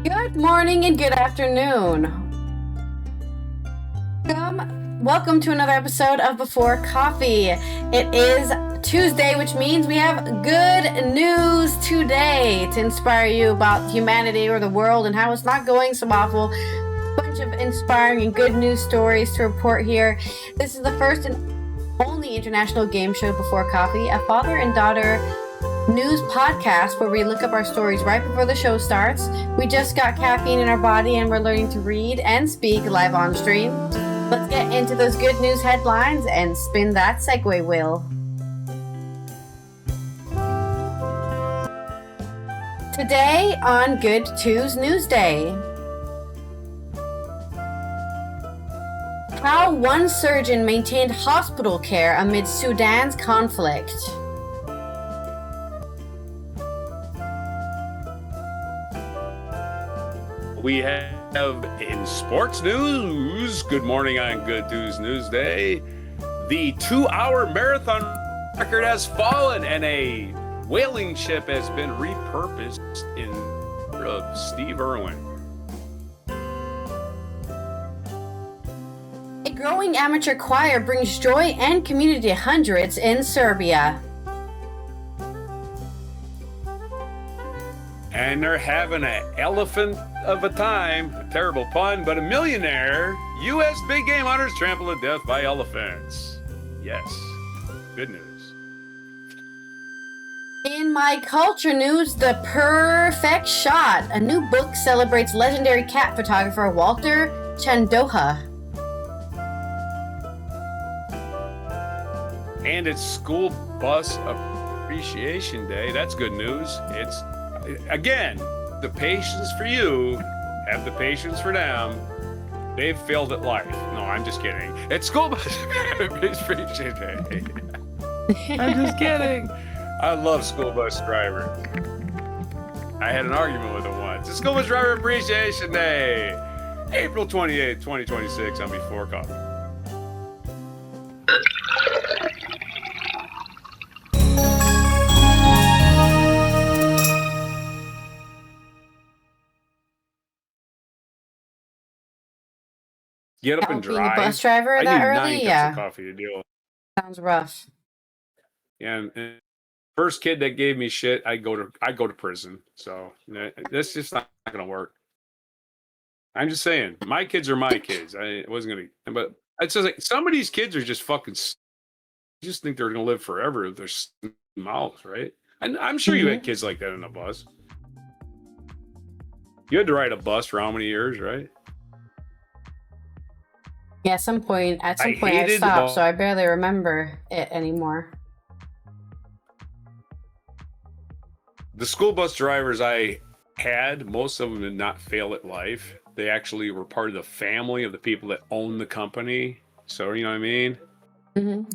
Good morning and good afternoon. Welcome to another episode of Before Coffee. It is Tuesday, which means we have good news today to inspire you about humanity or the world and how it's not going so awful. Bunch of inspiring and good news stories to report here. This is the first and only international game show Before Coffee, a father and daughter news podcast where we look up our stories right before the show starts. We just got caffeine in our body and we're learning to read and speak live on stream. Let's get into those good news headlines and spin that segue wheel. Today on Good Tues News Day. How one surgeon maintained hospital care amid Sudan's conflict. We have in sports news, good morning on Good Tues News Day, the 2-hour marathon record has fallen and a whaling ship has been repurposed in of Steve Irwin. A growing amateur choir brings joy and community to hundreds in Serbia. And they're having an elephant of a time, a terrible pun, but a millionaire U.S. big game hunters trampled to death by elephants. Yes, good news. In my culture news, The Perfect Shot. A new book celebrates legendary cat photographer Walter Chandoha. And it's School Bus Appreciation Day. That's good news. It's, again, the patience for you, have the patience for them. They've failed at life. No, I'm just kidding. It's School Bus Appreciation Day. I'm just kidding. I love school bus drivers. I had an argument with them once. It's School Bus Driver Appreciation Day. April 28th, 2026 on Before Coffee. Get up and Being drive. a bus driver I that need early? 9 Yeah. cups of coffee to deal with. Sounds rough. And first kid that gave me shit, I go to prison. So that's just not gonna work. I'm just saying, my kids are my kids. I wasn't gonna, but it's just like some of these kids are just fucking. Just think they're gonna live forever with their mouths, right? And I'm sure you had kids like that in a bus. You had to ride a bus for how many years, right? Yeah, at some point I hated stopped, so I barely remember it anymore. The school bus drivers I had, most of them did not fail at life. They actually were part of the family of the people that own the company. So, you know what I mean? Mm-hmm.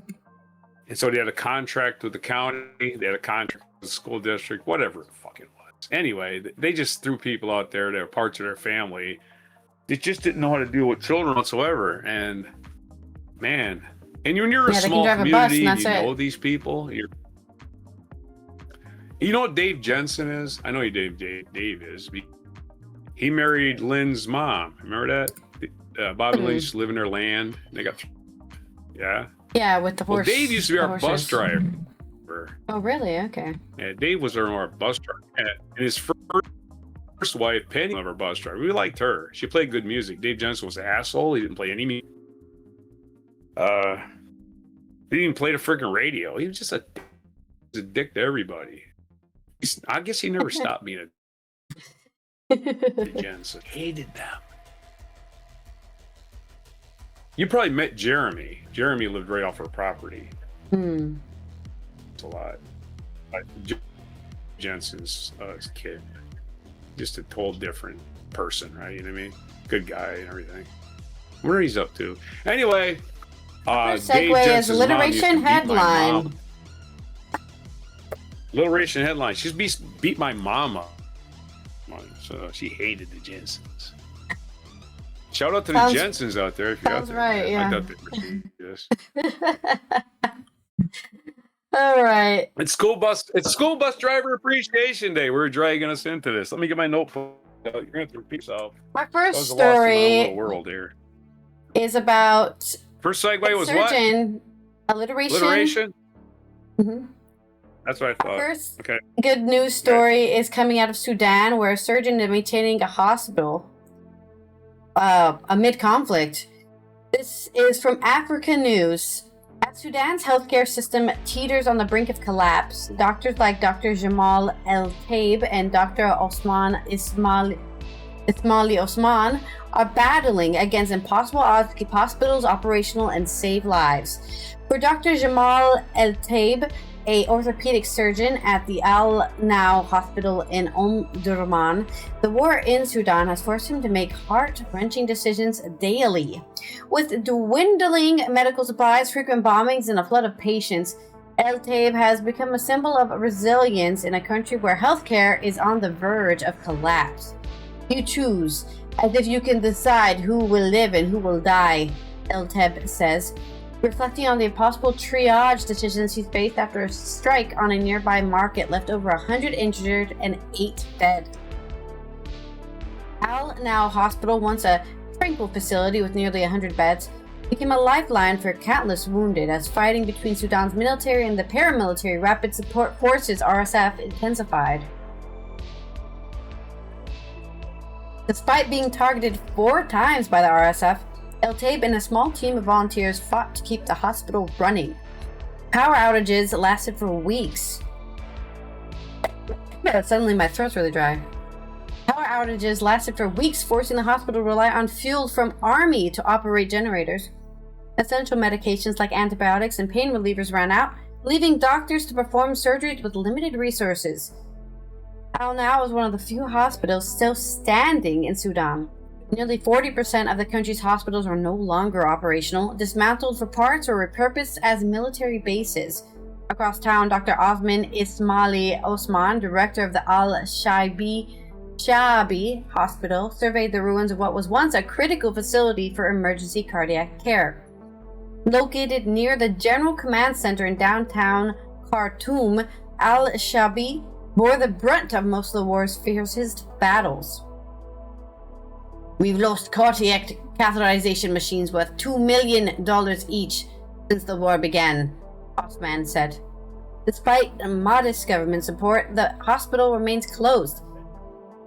And so they had a contract with the county, they had a contract with the school district, whatever the fuck it was. Anyway, they just threw people out there that were parts of their family. They just didn't know how to deal with children whatsoever. And man, and when you're a small community, you know these people. You know what Dave Jensen is? I know who Dave is. He married Lynn's mom. Remember that? Bob and Lynn used to live in their land. They got, yeah. Yeah, with the horse. Well, Dave used to be our bus driver. Oh, really? Okay. Yeah, Dave was our bus driver. And his first wife, Penny, was our bus driver. We liked her. She played good music. Dave Jensen was an asshole. He didn't play any music. He didn't even play the freaking radio. He was just a dick to everybody. I guess he never stopped being a Jensen. Hated them. You probably met Jeremy. Jeremy lived right off her property. It's a lot. Jensen's kid. Just a total different person, right? You know what I mean? Good guy and everything. What he's up to. Anyway, segue is alliteration headline. Alliteration headline. She's beat my mom up. So she hated the Jensens. Shout out to the Jensens out there if you're out there. Right, yeah. I thought they were yes. All right. It's school bus driver appreciation day. We're dragging us into this. Let me get my notebook You're going to have to repeat yourself. My first Those are lost in our story little world here. is about First segue was surgeon what? alliteration. Alliteration? Mm-hmm. That's what I thought. First Okay. good news story is coming out of Sudan, where a surgeon is maintaining a hospital amid conflict. This is from Africa News. As Sudan's healthcare system teeters on the brink of collapse, doctors like Dr. Jamal El Taib and Dr. Osman Ismaili Osman are battling against impossible odds to keep hospitals operational and save lives. For Dr. Jamal El Taib, a orthopedic surgeon at the Al Now Hospital in Omdurman, the war in Sudan has forced him to make heart-wrenching decisions daily. With dwindling medical supplies, frequent bombings, and a flood of patients, El Taib has become a symbol of resilience in a country where healthcare is on the verge of collapse. You choose, as if you can decide who will live and who will die, El Taib says, reflecting on the impossible triage decisions he's faced after a strike on a nearby market left over 100 injured and 8 dead. Al Now Hospital, once a tranquil facility with nearly 100 beds, became a lifeline for countless wounded as fighting between Sudan's military and the paramilitary Rapid Support Forces (RSF) intensified. Despite being targeted 4 times by the RSF, El Taib and a small team of volunteers fought to keep the hospital running. Power outages lasted for weeks. Suddenly my throat's really dry. Power outages lasted for weeks, forcing the hospital to rely on fuel from army to operate generators. Essential medications like antibiotics and pain relievers ran out, leaving doctors to perform surgeries with limited resources. Al Now is one of the few hospitals still standing in Sudan. Nearly 40% of the country's hospitals are no longer operational, dismantled for parts or repurposed as military bases. Across town, Dr. Osman Ismaili Osman, director of the Al-Shaabi Hospital, surveyed the ruins of what was once a critical facility for emergency cardiac care. Located near the General Command Center in downtown Khartoum, Al-Shaabi bore the brunt of most of the war's fiercest battles. We've lost cardiac catheterization machines worth $2 million each since the war began, Osman said. Despite modest government support, the hospital remains closed,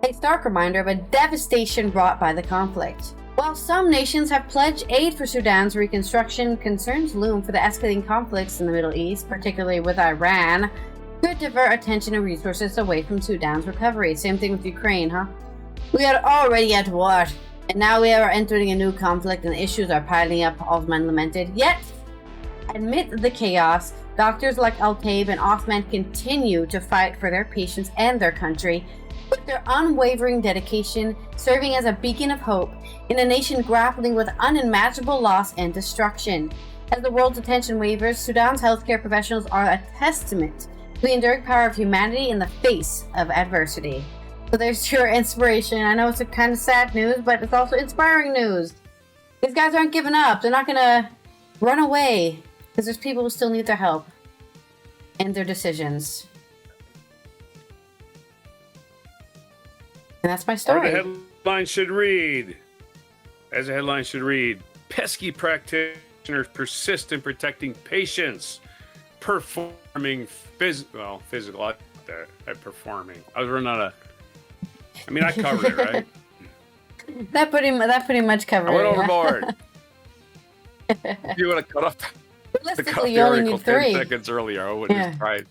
a stark reminder of a devastation brought by the conflict. While some nations have pledged aid for Sudan's reconstruction, concerns loom for the escalating conflicts in the Middle East, particularly with Iran, could divert attention and resources away from Sudan's recovery. Same thing with Ukraine, huh? We are already at war, and now we are entering a new conflict and issues are piling up, Osman lamented. Yet, amid the chaos, doctors like Al Taib and Osman continue to fight for their patients and their country, with their unwavering dedication serving as a beacon of hope in a nation grappling with unimaginable loss and destruction. As the world's attention wavers, Sudan's healthcare professionals are a testament to the enduring power of humanity in the face of adversity. So there's your inspiration. I know it's a kind of sad news, but it's also inspiring news. These guys aren't giving up. They're not going to run away because there's people who still need their help and their decisions. And that's my story. As the headline should read, pesky practitioners persist in protecting patients, performing physical. Performing. I was running out of. I mean, I covered it, right? That pretty much covered it. I went overboard. If you would have cut off Realistically, you only need 3 seconds earlier, I wouldn't have tried.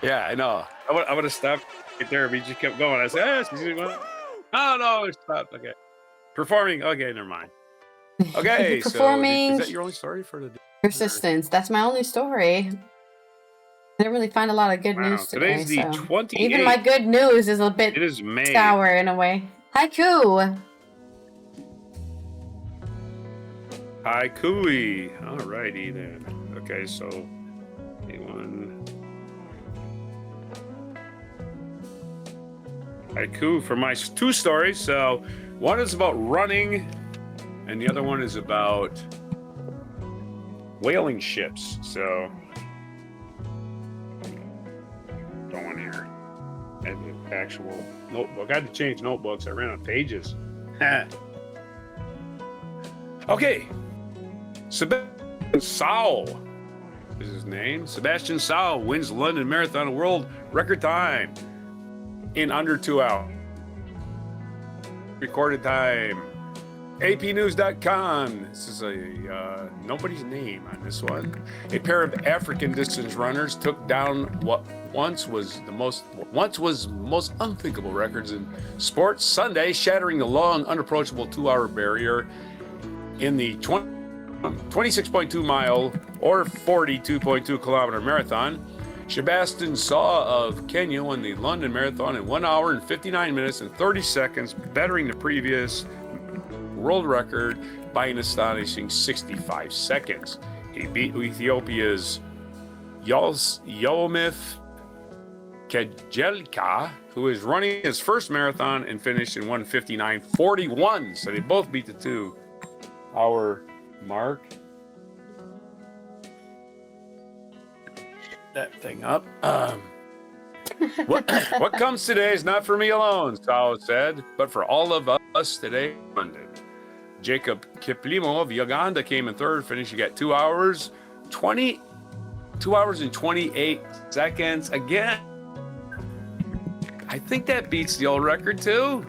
Yeah, I know. I would have stopped right there, but you just kept going. I said, oh, no, stop. Okay. Performing. Okay, never mind. Okay, performing. So is that your only story for the day? Persistence. That's my only story. I didn't really find a lot of good news today. Today's the 28th. Even my good news is a bit sour in a way. Haiku. Haiku. Alrighty then. Okay, so haiku for my 2 stories. So one is about running, and the other one is about whaling ships. So. Going here. actual notebook. I had to change notebooks. I ran out of pages. Okay. Sebastian Sau is his name. Sebastian Sau wins London Marathon world record time in under 2 hours. Recorded time. APnews.com. This is a nobody's name on this one. A pair of African distance runners took down what once was most unthinkable records in sports Sunday, shattering the long, unapproachable 2-hour barrier in the 26.2 mile or 42.2 kilometer marathon. Sebastian Sau of Kenya won the London Marathon in 1 hour and 59 minutes and 30 seconds, bettering the previous world record by an astonishing 65 seconds. He beat Ethiopia's Yomif Kejelka, who is running his first marathon and finished in 1:59:41. So they both beat the 2-hour mark. That thing up. What comes today is not for me alone, Sau said, but for all of us today in London. Jacob Kiplimo of Uganda came in third, finishing at 2 hours and 28 seconds. Again, I think that beats the old record too.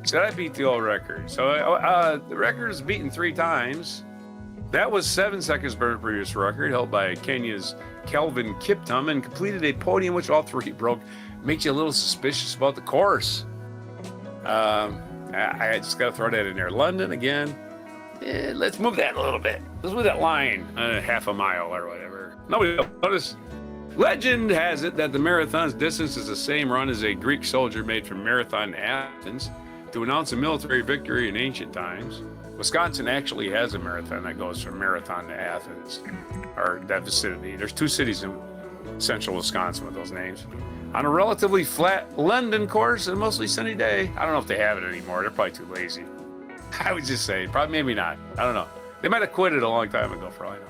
So that beat the old record. So the record is beaten 3 times. That was 7 seconds better than the previous record, held by Kenya's Kelvin Kiptum, and completed a podium which all 3 broke. Makes you a little suspicious about the course. I just got to throw that in there. London again. Let's move that a little bit. Let's move that line half a mile or whatever. Nobody will notice. Legend has it that the marathon's distance is the same run as a Greek soldier made from Marathon to Athens to announce a military victory in ancient times. Wisconsin actually has a marathon that goes from Marathon to Athens, or that vicinity. There's 2 cities in central Wisconsin with those names. On a relatively flat London course, a mostly sunny day. I don't know if they have it anymore. They're probably too lazy. I would just say, probably maybe not. I don't know. They might have quit it a long time ago, for all I know.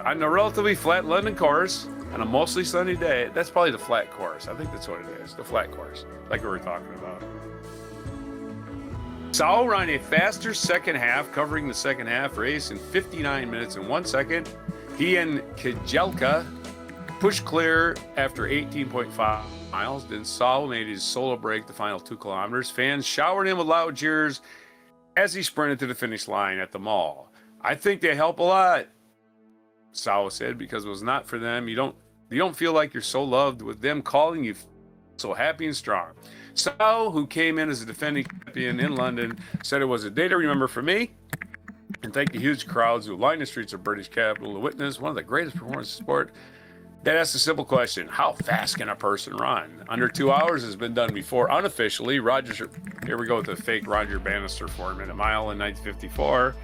On a relatively flat London course, on a mostly sunny day, that's probably the flat course. I think that's what it is, the flat course, like we were talking about. Sau ran a faster second half, covering the second half race in 59 minutes and 1 second. He and Kejelka pushed clear after 18.5 miles. Then Sau made his solo break the final 2 kilometers. Fans showered him with loud cheers as he sprinted to the finish line at the mall. I think they help a lot, Sau said, because it was not for them. You don't feel like you're so loved with them calling you so happy and strong. Sau, who came in as a defending champion in London, said it was a day to remember for me, and thanked the huge crowds who lined the streets of British capital to witness one of the greatest performances in sport. That asks a simple question: how fast can a person run? Under 2 hours has been done before unofficially. Here we go with the fake Roger Bannister 4-minute mile in 1954.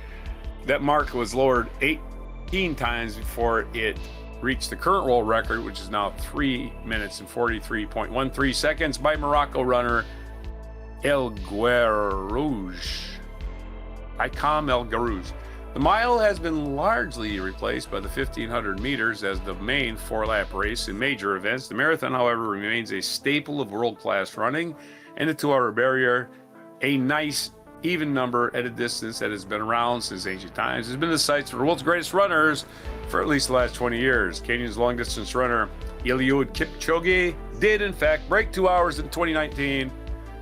That mark was lowered 18 times before it reached the current world record, which is now 3 minutes and 43.13 seconds by Morocco runner El Guerrouj. Icam El Guerrouj. The mile has been largely replaced by the 1,500 meters as the main 4-lap race in major events. The marathon, however, remains a staple of world-class running, and the 2-hour barrier, a nice even number at a distance that has been around since ancient times, has been the sites for the world's greatest runners for at least the last 20 years. Kenya's long-distance runner Eliud Kipchoge did, in fact, break 2 hours in 2019,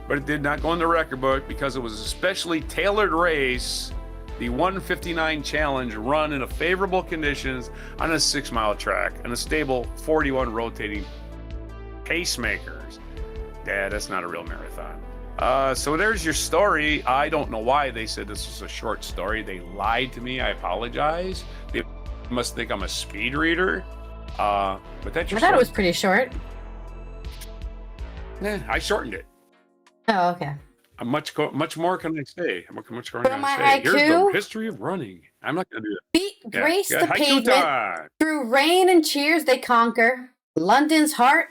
but it did not go in the record book because it was a specially tailored race, the 1:59 challenge, run in a favorable conditions on a 6-mile track and a stable 41 rotating pacemakers. Yeah, that's not a real marathon. So there's your story. I don't know why they said this was a short story. They lied to me. I apologize. They must think I'm a speed reader. But that's your I thought it was pretty short. I shortened it. Oh, okay. Much more can I say? Much more For can my I say? Here's haiku? the history of running. I'm not going to do that. Beat grace the haiku pavement. time. Through rain and cheers they conquer. London's heart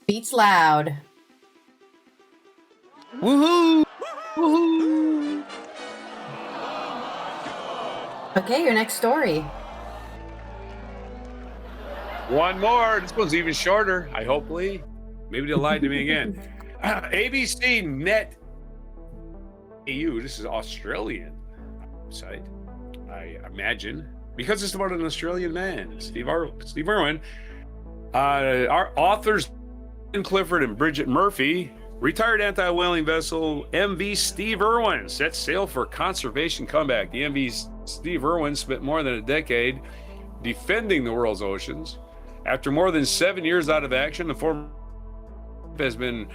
beats loud. Woohoo! Woohoo! Okay, your next story. One more. This one's even shorter. Hopefully. Maybe they lied to me again. ABC Net EU. This is Australian site, I imagine, because it's about an Australian man, Steve Irwin. Our authors, Clifford and Bridget Murphy, retired anti-whaling vessel MV Steve Irwin sets sail for conservation comeback. The MV Steve Irwin spent more than a decade defending the world's oceans. After more than 7 years out of action, the former has been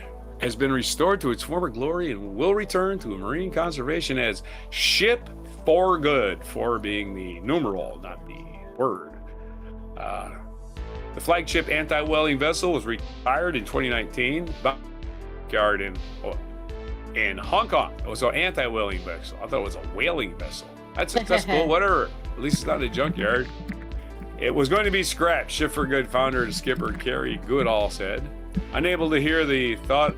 restored to its former glory and will return to marine conservation as ship for good, for being the numeral, not the word. The flagship anti-whaling vessel was retired in 2019, yard in Hong Kong. It was an anti-whaling vessel. I thought it was a whaling vessel. That's cool, whatever. At least it's not a junkyard. It was going to be scrapped. Ship for Good founder and skipper Kerry Goodall said, unable to bear the thought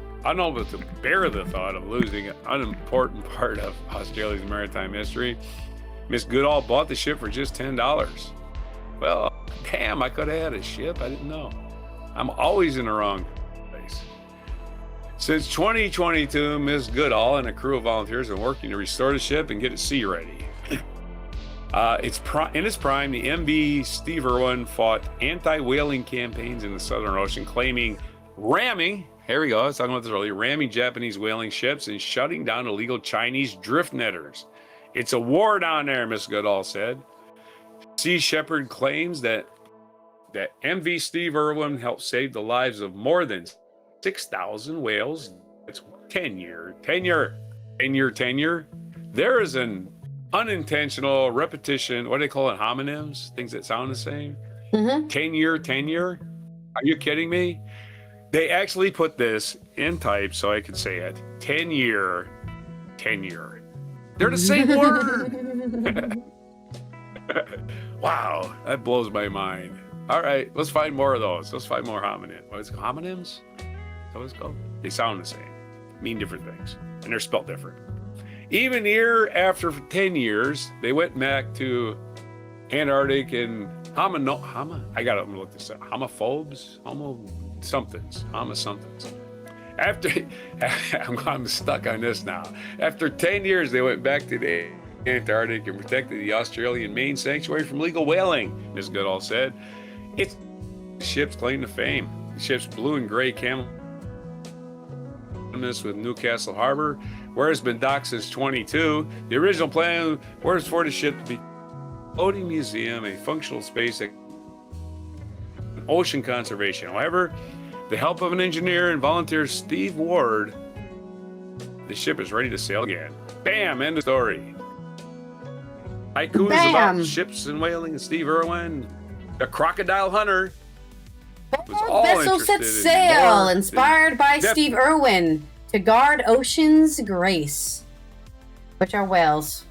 of losing an unimportant part of Australia's maritime history, Miss Goodall bought the ship for just $10. Well, damn, I could have had a ship. I didn't know. I'm always in the wrong place. Since 2022, Miss Goodall and a crew of volunteers have been working to restore the ship and get it sea ready. In its prime, the MV Steve Irwin fought anti-whaling campaigns in the Southern Ocean, ramming Japanese whaling ships and shutting down illegal Chinese drift netters. It's a war down there, Miss Goodall said. Sea Shepherd claims that MV Steve Irwin helped save the lives of more than 6,000 whales. It's 10-year tenure. There is an unintentional repetition. What do they call it? Homonyms? Things that sound the same? 10-year tenure? Are you kidding me? They actually put this in type so I could say it. 10-year tenure. They're the same word. Wow, that blows my mind. All right, let's find more of those. Let's find more homonyms. What is it, homonyms? Is that what it's called? They sound the same, mean different things, and they're spelled different. Even year after 10 years, they went back to Antarctic and I'm gonna look this up. Homophobes? Somethings. After I'm stuck on this now. After 10 years, they went back to the Antarctic and protected the Australian main sanctuary from illegal whaling, Ms. Goodall said. It's ship's claim to fame. The ship's blue and gray camel with Newcastle Harbor, where it's been docked since 22. The original plan was for the ship to be a floating museum, a functional space, ocean conservation. However, the help of an engineer and volunteer, Steve Ward, the ship is ready to sail again. Bam! End of story. Haikus about ships and whaling and Steve Irwin, the crocodile hunter. Vessel sets sail, inspired by Steve Irwin, to guard ocean's grace, which are whales.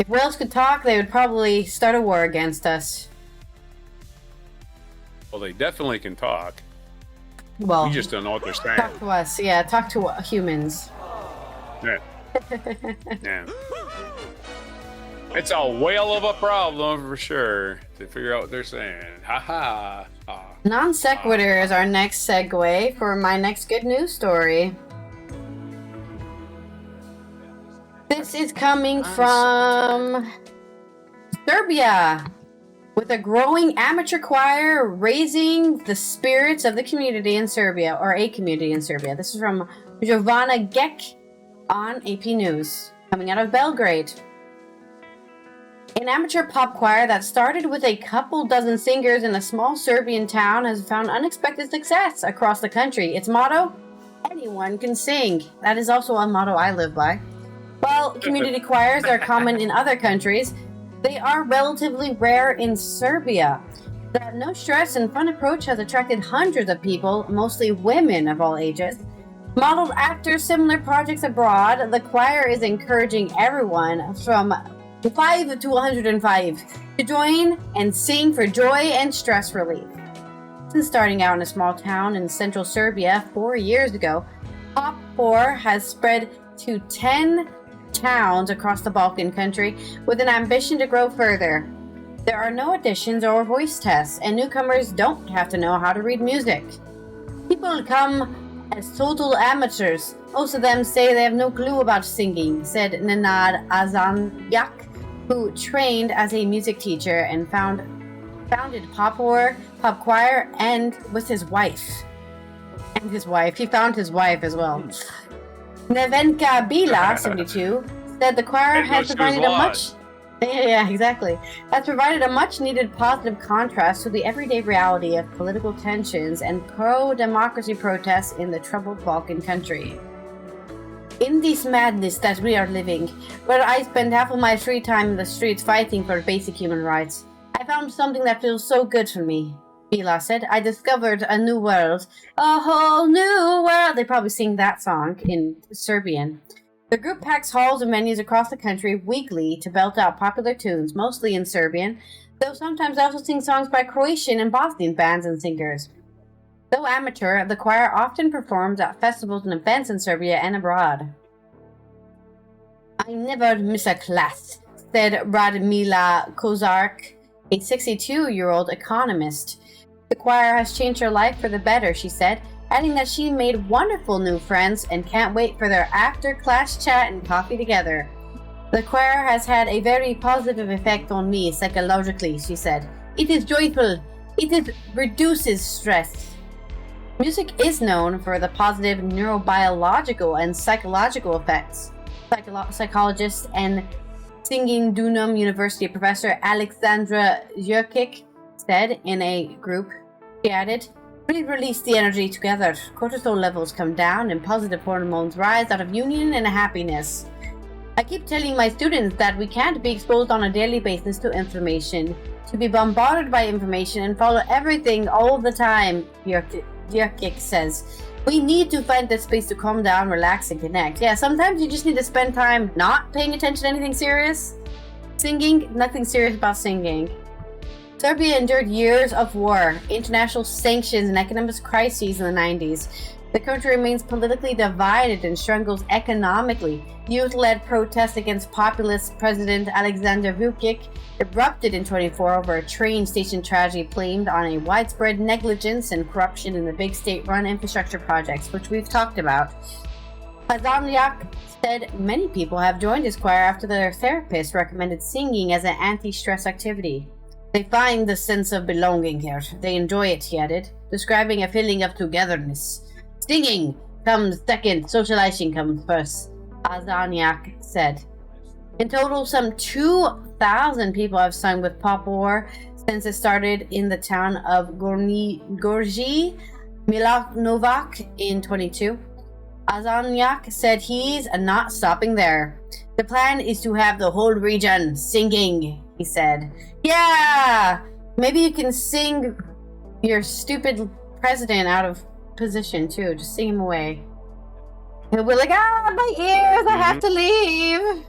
If whales could talk, they would probably start a war against us. Well, they definitely can talk. Well, we just don't know what they're saying. Talk to us, yeah. Talk to humans. Yeah. Yeah. It's a whale of a problem for sure to figure out what they're saying. Ha ha. Non sequitur is our next segue for my next good news story. This is coming from Serbia, with a growing amateur choir raising the spirits of the community in Serbia, or a community in Serbia. This is from Jovana Gek on AP News, coming out of Belgrade. An amateur pop choir that started with a couple dozen singers in a small Serbian town has found unexpected success across the country. Its motto? Anyone can sing. That is also a motto I live by. While community choirs are common in other countries, they are relatively rare in Serbia. The no-stress and fun approach has attracted hundreds of people, mostly women of all ages. Modeled after similar projects abroad, the choir is encouraging everyone from 5 to 105 to join and sing for joy and stress relief. Since starting out in a small town in central Serbia 4 years ago, Pop 4 has spread to 10 towns across the Balkan country with an ambition to grow further. There are no auditions or voice tests, and newcomers don't have to know how to read music. People come as total amateurs. Most of them say they have no clue about singing, said Nenad Azanyak, who trained as a music teacher and founded pop choir, and with his wife. And his wife. He found his wife as well. Nevenka Bila, 72, said the choir has provided a much... Yeah, exactly. Has provided a much-needed positive contrast to the everyday reality of political tensions and pro-democracy protests in the troubled Balkan country. In this madness that we are living, where I spend half of my free time in the streets fighting for basic human rights, I found something that feels so good for me. Bila said, I discovered a new world. A whole new world. They probably sing that song in Serbian. The group packs halls and venues across the country weekly to belt out popular tunes, mostly in Serbian, though sometimes they also sing songs by Croatian and Bosnian bands and singers. Though amateur, the choir often performs at festivals and events in Serbia and abroad. I never miss a class, said Radmila Kozark, a 62-year-old economist. The choir has changed her life for the better, she said, adding that she made wonderful new friends and can't wait for their after-class chat and coffee together. The choir has had a very positive effect on me psychologically, she said. It is joyful. It reduces stress. Music is known for the positive neurobiological and psychological effects. Psychologist and Singing Dunum University professor Alexandra Jurkic said in a group. She added, we release the energy together. Cortisol levels come down and positive hormones rise out of union and happiness. I keep telling my students that we can't be exposed on a daily basis to information, to be bombarded by information and follow everything all the time, Jurkic says. We need to find that space to calm down, relax, and connect. Yeah, sometimes you just need to spend time not paying attention to anything serious. Singing, nothing serious about singing. Serbia endured years of war, international sanctions, and economic crises in the 90s. The country remains politically divided and struggles economically. Youth-led protests against populist President Alexander Vučić erupted in 2024 over a train station tragedy blamed on a widespread negligence and corruption in the big state-run infrastructure projects, which we've talked about. Hazamliak said many people have joined his choir after their therapist recommended singing as an anti-stress activity. They find the sense of belonging here. They enjoy it, he added, describing a feeling of togetherness. Singing comes second, socializing comes first, Azaniak said. In total, some 2,000 people have sung with Pop War since it started in the town of Gorji Milanovac in 22. Azaniak said he's not stopping there. The plan is to have the whole region singing, he said. Yeah! Maybe you can sing your stupid president out of position too. Just sing him away. He'll be like, my ears, I have to leave.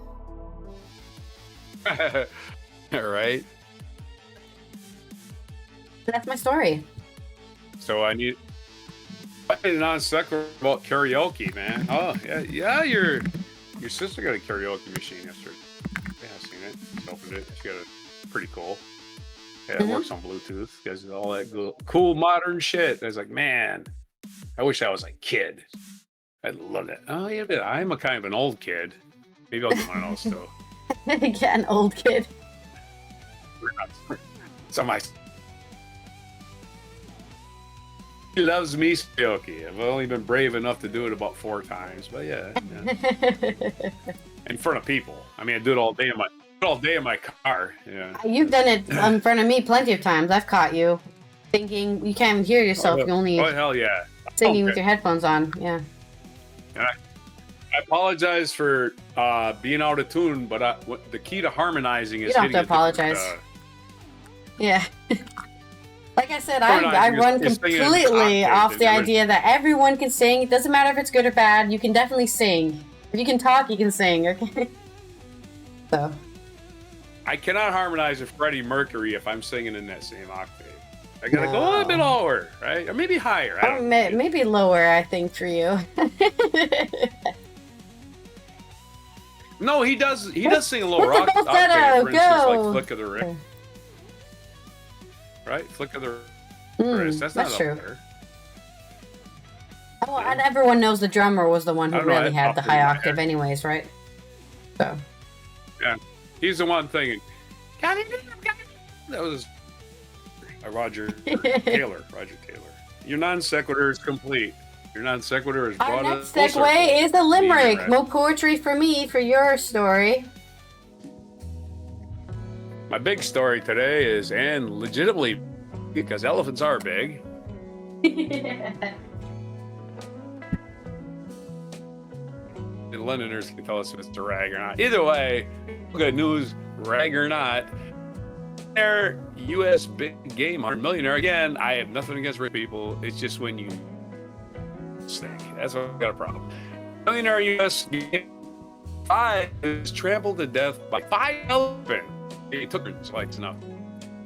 All right. That's my story. So I need a non sequitur about karaoke, man. Oh yeah. Your sister got a karaoke machine yesterday. Yeah, I've seen it. Just opened it. She got a pretty cool. Yeah, it works on Bluetooth. Guys, all that cool modern shit. I was like, man, I wish I was a kid. I love it. Oh yeah, but I'm a kind of an old kid. Maybe I'll get one of those still. Yeah, an old kid. So he loves me karaoke. I've only been brave enough to do it about 4 times, but yeah. In front of people. I mean, I do it all day in my car. Yeah. You've done it in front of me plenty of times. I've caught you thinking you can't even hear yourself. You only hell yeah. singing with your headphones on. Yeah. I apologize for being out of tune, but the key to harmonizing is. You don't have to apologize. Yeah. Like I said, I run completely off the idea that everyone can sing. It doesn't matter if it's good or bad. You can definitely sing. If you can talk, you can sing. Okay. So. I cannot harmonize with Freddie Mercury if I'm singing in that same octave. I gotta go a little bit lower, right? Or maybe higher. I don't know. Maybe lower, I think, for you. No, he does sing a little rock octave, for instance, like Flick of the Wrist. Right? Flick of the Wrist. That's not true. There. Well, and everyone knows the drummer was the one who really had the high octave anyways, right? So. Yeah. He's the one thing. That was Roger Taylor. Your non sequitur is complete. Your non sequitur is brought. Our next segue is a limerick. More poetry for me for your story. My big story today is, and legitimately, because elephants are big. The Londoners can tell us if it's a rag or not. Either way, good news, rag or not. Their U.S. big game hunter millionaire. Again, I have nothing against rich people. It's just when you stink. That's what I got a problem. Millionaire U.S. game 5 is trampled to death by 5 elephants. He took it, so it's enough.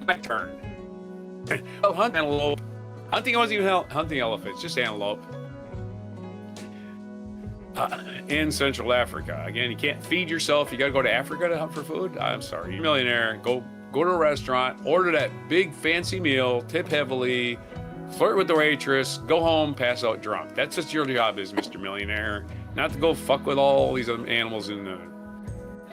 My turn. Oh, hunt antelope. Hunting wasn't even hunting elephants, just antelope. In Central Africa. Again, you can't feed yourself. You got to go to Africa to hunt for food. I'm sorry. You're a millionaire. Go to a restaurant, order that big fancy meal, tip heavily, flirt with the waitress, go home, pass out drunk. That's what your job is, Mr. Millionaire. Not to go fuck with all these other animals in the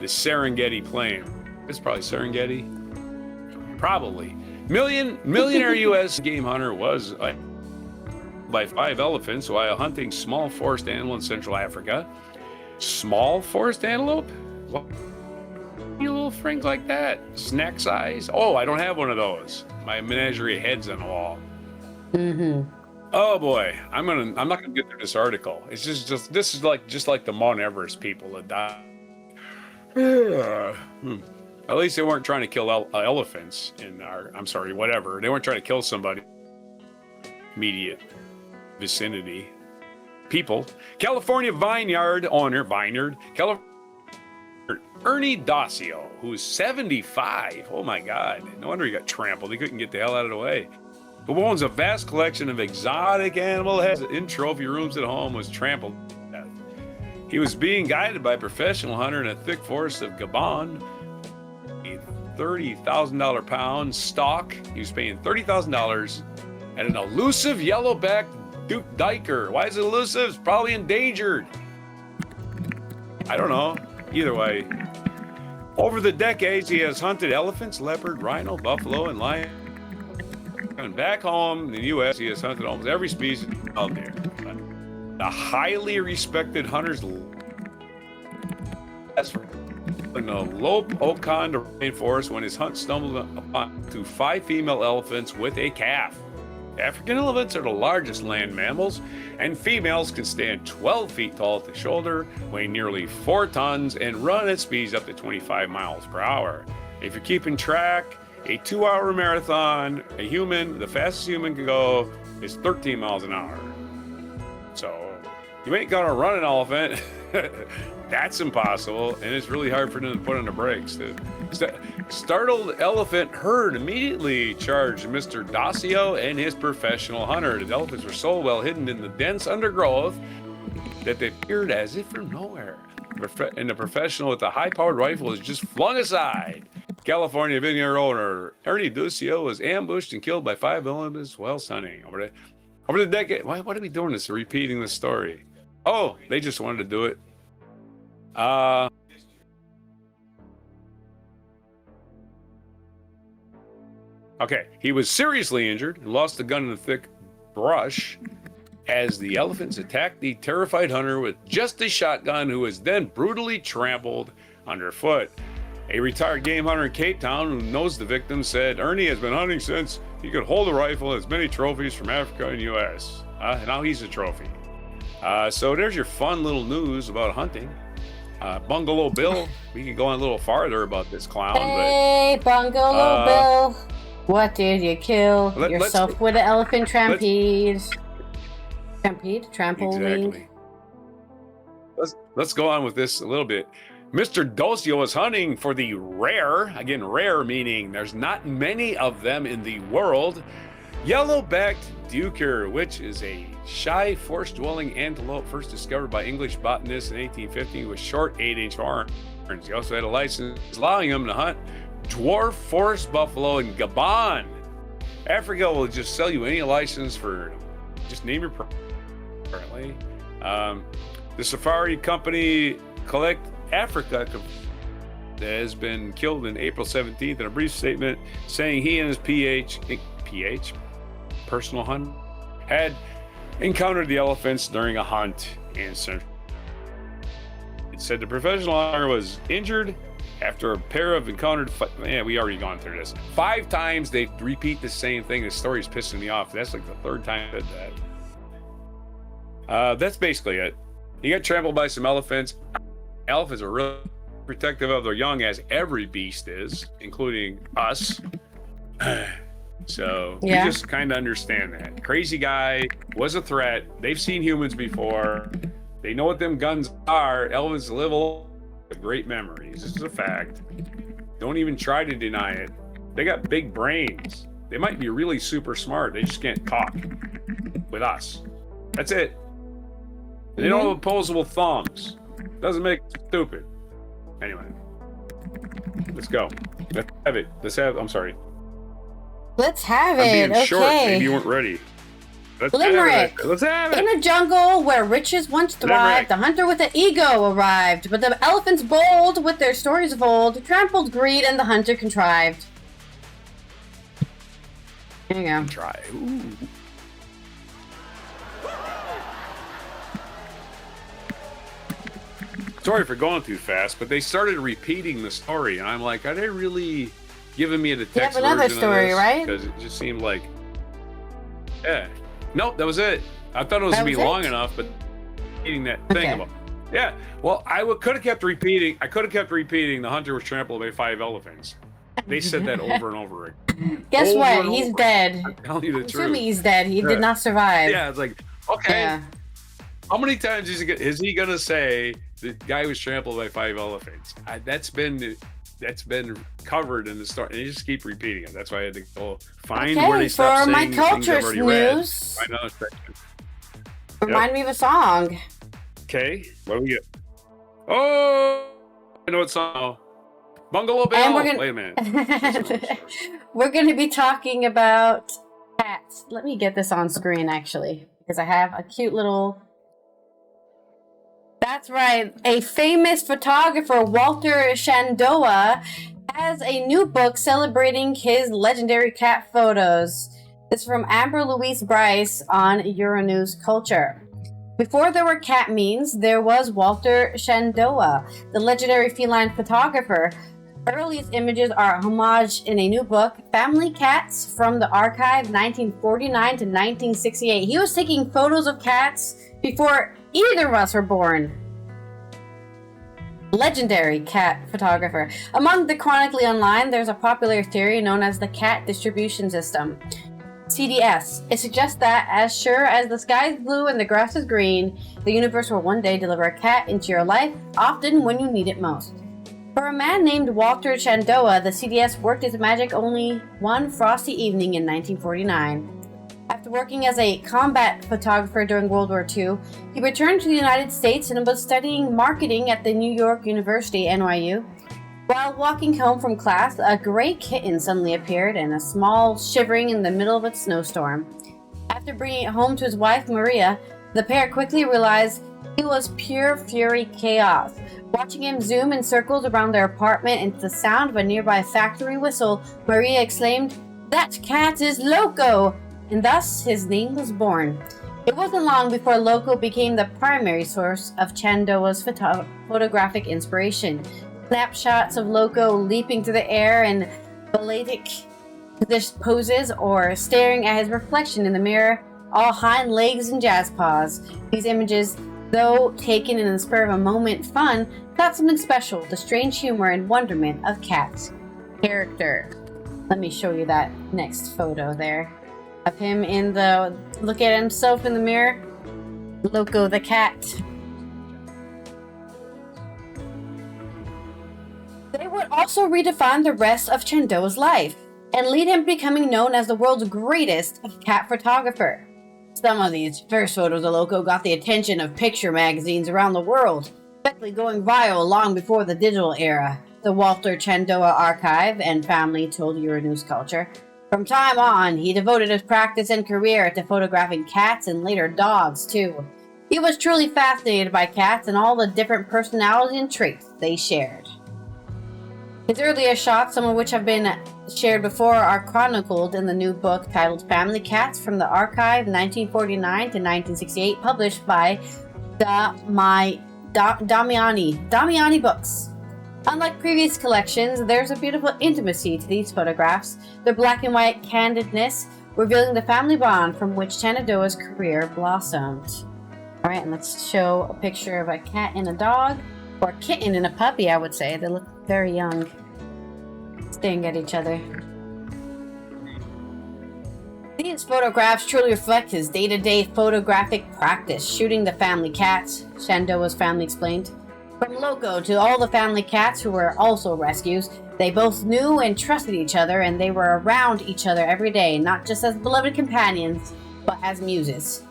Serengeti plain. It's probably Serengeti. Probably. Millionaire U.S. game hunter was by 5 elephants while hunting small forest animal in Central Africa. Small forest antelope? What? You little things like that? Snack size? Oh, I don't have one of those. My menagerie of heads on the wall. Mm-hmm. Oh boy, I'm not gonna get through this article. It's just this is like the Mount Everest people that died. At least they weren't trying to kill elephants in whatever. They weren't trying to kill somebody immediate vicinity. People. California vineyard owner, Ernie Dacio, who's 75. Oh my God. No wonder he got trampled. He couldn't get the hell out of the way. Who owns a vast collection of exotic animal heads in trophy rooms at home, was trampled to death. He was being guided by a professional hunter in a thick forest of Gabon. A $30,000 pound stock. He was paying $30,000 at an elusive yellow-backed Duke Diker. Why is it elusive? It's probably endangered. I don't know. Either way. Over the decades, he has hunted elephants, leopard, rhino, buffalo, and lion. And back home in the U.S., he has hunted almost every species out there. The highly respected hunters in the Lope Oconda rainforest when his hunt stumbled upon 5 female elephants with a calf. African elephants are the largest land mammals, and females can stand 12 feet tall at the shoulder, weigh nearly 4 tons, and run at speeds up to 25 miles per hour. If you're keeping track, a 2-hour marathon, the fastest human can go is 13 miles an hour. So, you ain't gonna run an elephant. That's impossible, and it's really hard for them to put on the brakes. The startled elephant herd immediately charged Mr. Dacio and his professional hunter. The elephants were so well hidden in the dense undergrowth that they appeared as if from nowhere. And the professional with the high-powered rifle was just flung aside. California vineyard owner Ernie Dacio was ambushed and killed by 5 elephants while hunting. Over the decade, what are we doing this? Repeating the story. Oh, they just wanted to do it. Okay, he was seriously injured and lost the gun in the thick brush as the elephants attacked the terrified hunter with just a shotgun, who was then brutally trampled underfoot. A retired game hunter in Cape Town who knows the victim said Ernie has been hunting since he could hold a rifle and has many trophies from Africa and U.S. Now he's a trophy. So there's your fun little news about hunting. Bungalow Bill, we can go on a little farther about this clown. Hey, Bungalow Bill, what did you kill yourself with an elephant trampede? Trampoline. Exactly. Let's go on with this a little bit. Mr. Dacio was hunting for the rare, again rare meaning there's not many of them in the world, yellow-backed duiker, which is a shy forest-dwelling antelope first discovered by English botanists in 1850 with short 8-inch horns. He also had a license allowing him to hunt dwarf forest buffalo in Gabon. Africa will just sell you any license for, just name your apparently. The safari company Collect Africa has been killed on April 17th in a brief statement saying he and his personal hunt had encountered the elephants during a hunt in Central. It said the professional hunter was injured after a pair of encountered. We already gone through this 5 times. They repeat the same thing. The story's pissing me off. That's like the 3rd time I said that. That's basically it. He got trampled by some elephants. Elephants are really protective of their young, as every beast is, including us. So we just kind of understand that. Crazy guy was a threat. They've seen humans before. They know what them guns are. Elephants live with great memories. This is a fact. Don't even try to deny it. They got big brains. They might be really super smart. They just can't talk with us. That's it. They don't have opposable thumbs. Doesn't make it stupid. Anyway, let's go. Let's have it. I'm sorry. Let's have I'm it. being short. Maybe you weren't ready. Limerick. Let's have it. In a jungle where riches once thrived, the hunter with an ego arrived. But the elephants bold, with their stories of old, trampled greed and the hunter contrived. There you go. Try. Ooh. Sorry for going too fast, but they started repeating the story, and I'm like, are they really giving me the text version another story, of this? right? Because it just seemed like, nope, that was it. I thought it was gonna be long enough, but repeating that thing about, well, I could have kept repeating. I could have kept repeating. The hunter was trampled by 5 elephants. They said that over and over again. Guess what? He's dead. I'm telling you the truth. Assuming he's dead. He did not survive. Yeah, it's like, okay. Yeah. How many times is he gonna say the guy was trampled by 5 elephants? That's been covered in the story, and they just keep repeating it. That's why I had to go find where they stopped saying my culture news. Remind me of a song. Okay, what do we get? Oh, I know what song. Bungalow Bill. Wait a minute. We're going to be talking about cats. Let me get this on screen, actually, because I have a cute little... That's right. A famous photographer, Walter Shandoa, has a new book celebrating his legendary cat photos. This is from Amber Louise Bryce on Euronews Culture. Before there were cat memes, there was Walter Shandoa, the legendary feline photographer. Earliest images are a homage in a new book, Family Cats from the Archive, 1949 to 1968. He was taking photos of cats before either of us were born. Legendary cat photographer. Among the chronically online, there's a popular theory known as the cat distribution system, CDS. It suggests that as sure as the sky is blue and the grass is green, the universe will one day deliver a cat into your life, often when you need it most. For a man named Walter Shandoa, the CDS worked its magic only one frosty evening in 1949. After working as a combat photographer during World War II, he returned to the United States and was studying marketing at the New York University, NYU. While walking home from class, a gray kitten suddenly appeared in a small shivering in the middle of a snowstorm. After bringing it home to his wife, Maria, the pair quickly realized he was pure fury chaos. Watching him zoom in circles around their apartment and to the sound of a nearby factory whistle, Maria exclaimed, "That cat is Loco!" And thus his name was born. It wasn't long before Loco became the primary source of Shandoa's photographic inspiration. Snapshots of Loco leaping through the air in balletic poses or staring at his reflection in the mirror, all hind legs and jazz paws. These images, though taken in the spur of a moment fun, got something special, the strange humor and wonderment of Cat's character. Let me show you that next photo there. Of him look at himself in the mirror. Loco the cat. They would also redefine the rest of Shandoa's life and lead him becoming known as the world's greatest cat photographer. Some of these first photos of Loco got the attention of picture magazines around the world, quickly going viral long before the digital era. The Walter Shandoa Archive and family told Euronews Culture. From time on, he devoted his practice and career to photographing cats and later dogs, too. He was truly fascinated by cats and all the different personalities and traits they shared. His earlier shots, some of which have been shared before, are chronicled in the new book titled Family Cats from the Archive 1949 to 1968, published by Damiani Books. Unlike previous collections, there's a beautiful intimacy to these photographs, their black and white candidness, revealing the family bond from which Shenandoah's career blossomed. Alright, and let's show a picture of a cat and a dog, or a kitten and a puppy, I would say. They look very young, staring at each other. These photographs truly reflect his day-to-day photographic practice, shooting the family cats, Shenandoah's family explained. From Loco to all the family cats who were also rescues, they both knew and trusted each other, and they were around each other every day, not just as beloved companions, but as muses.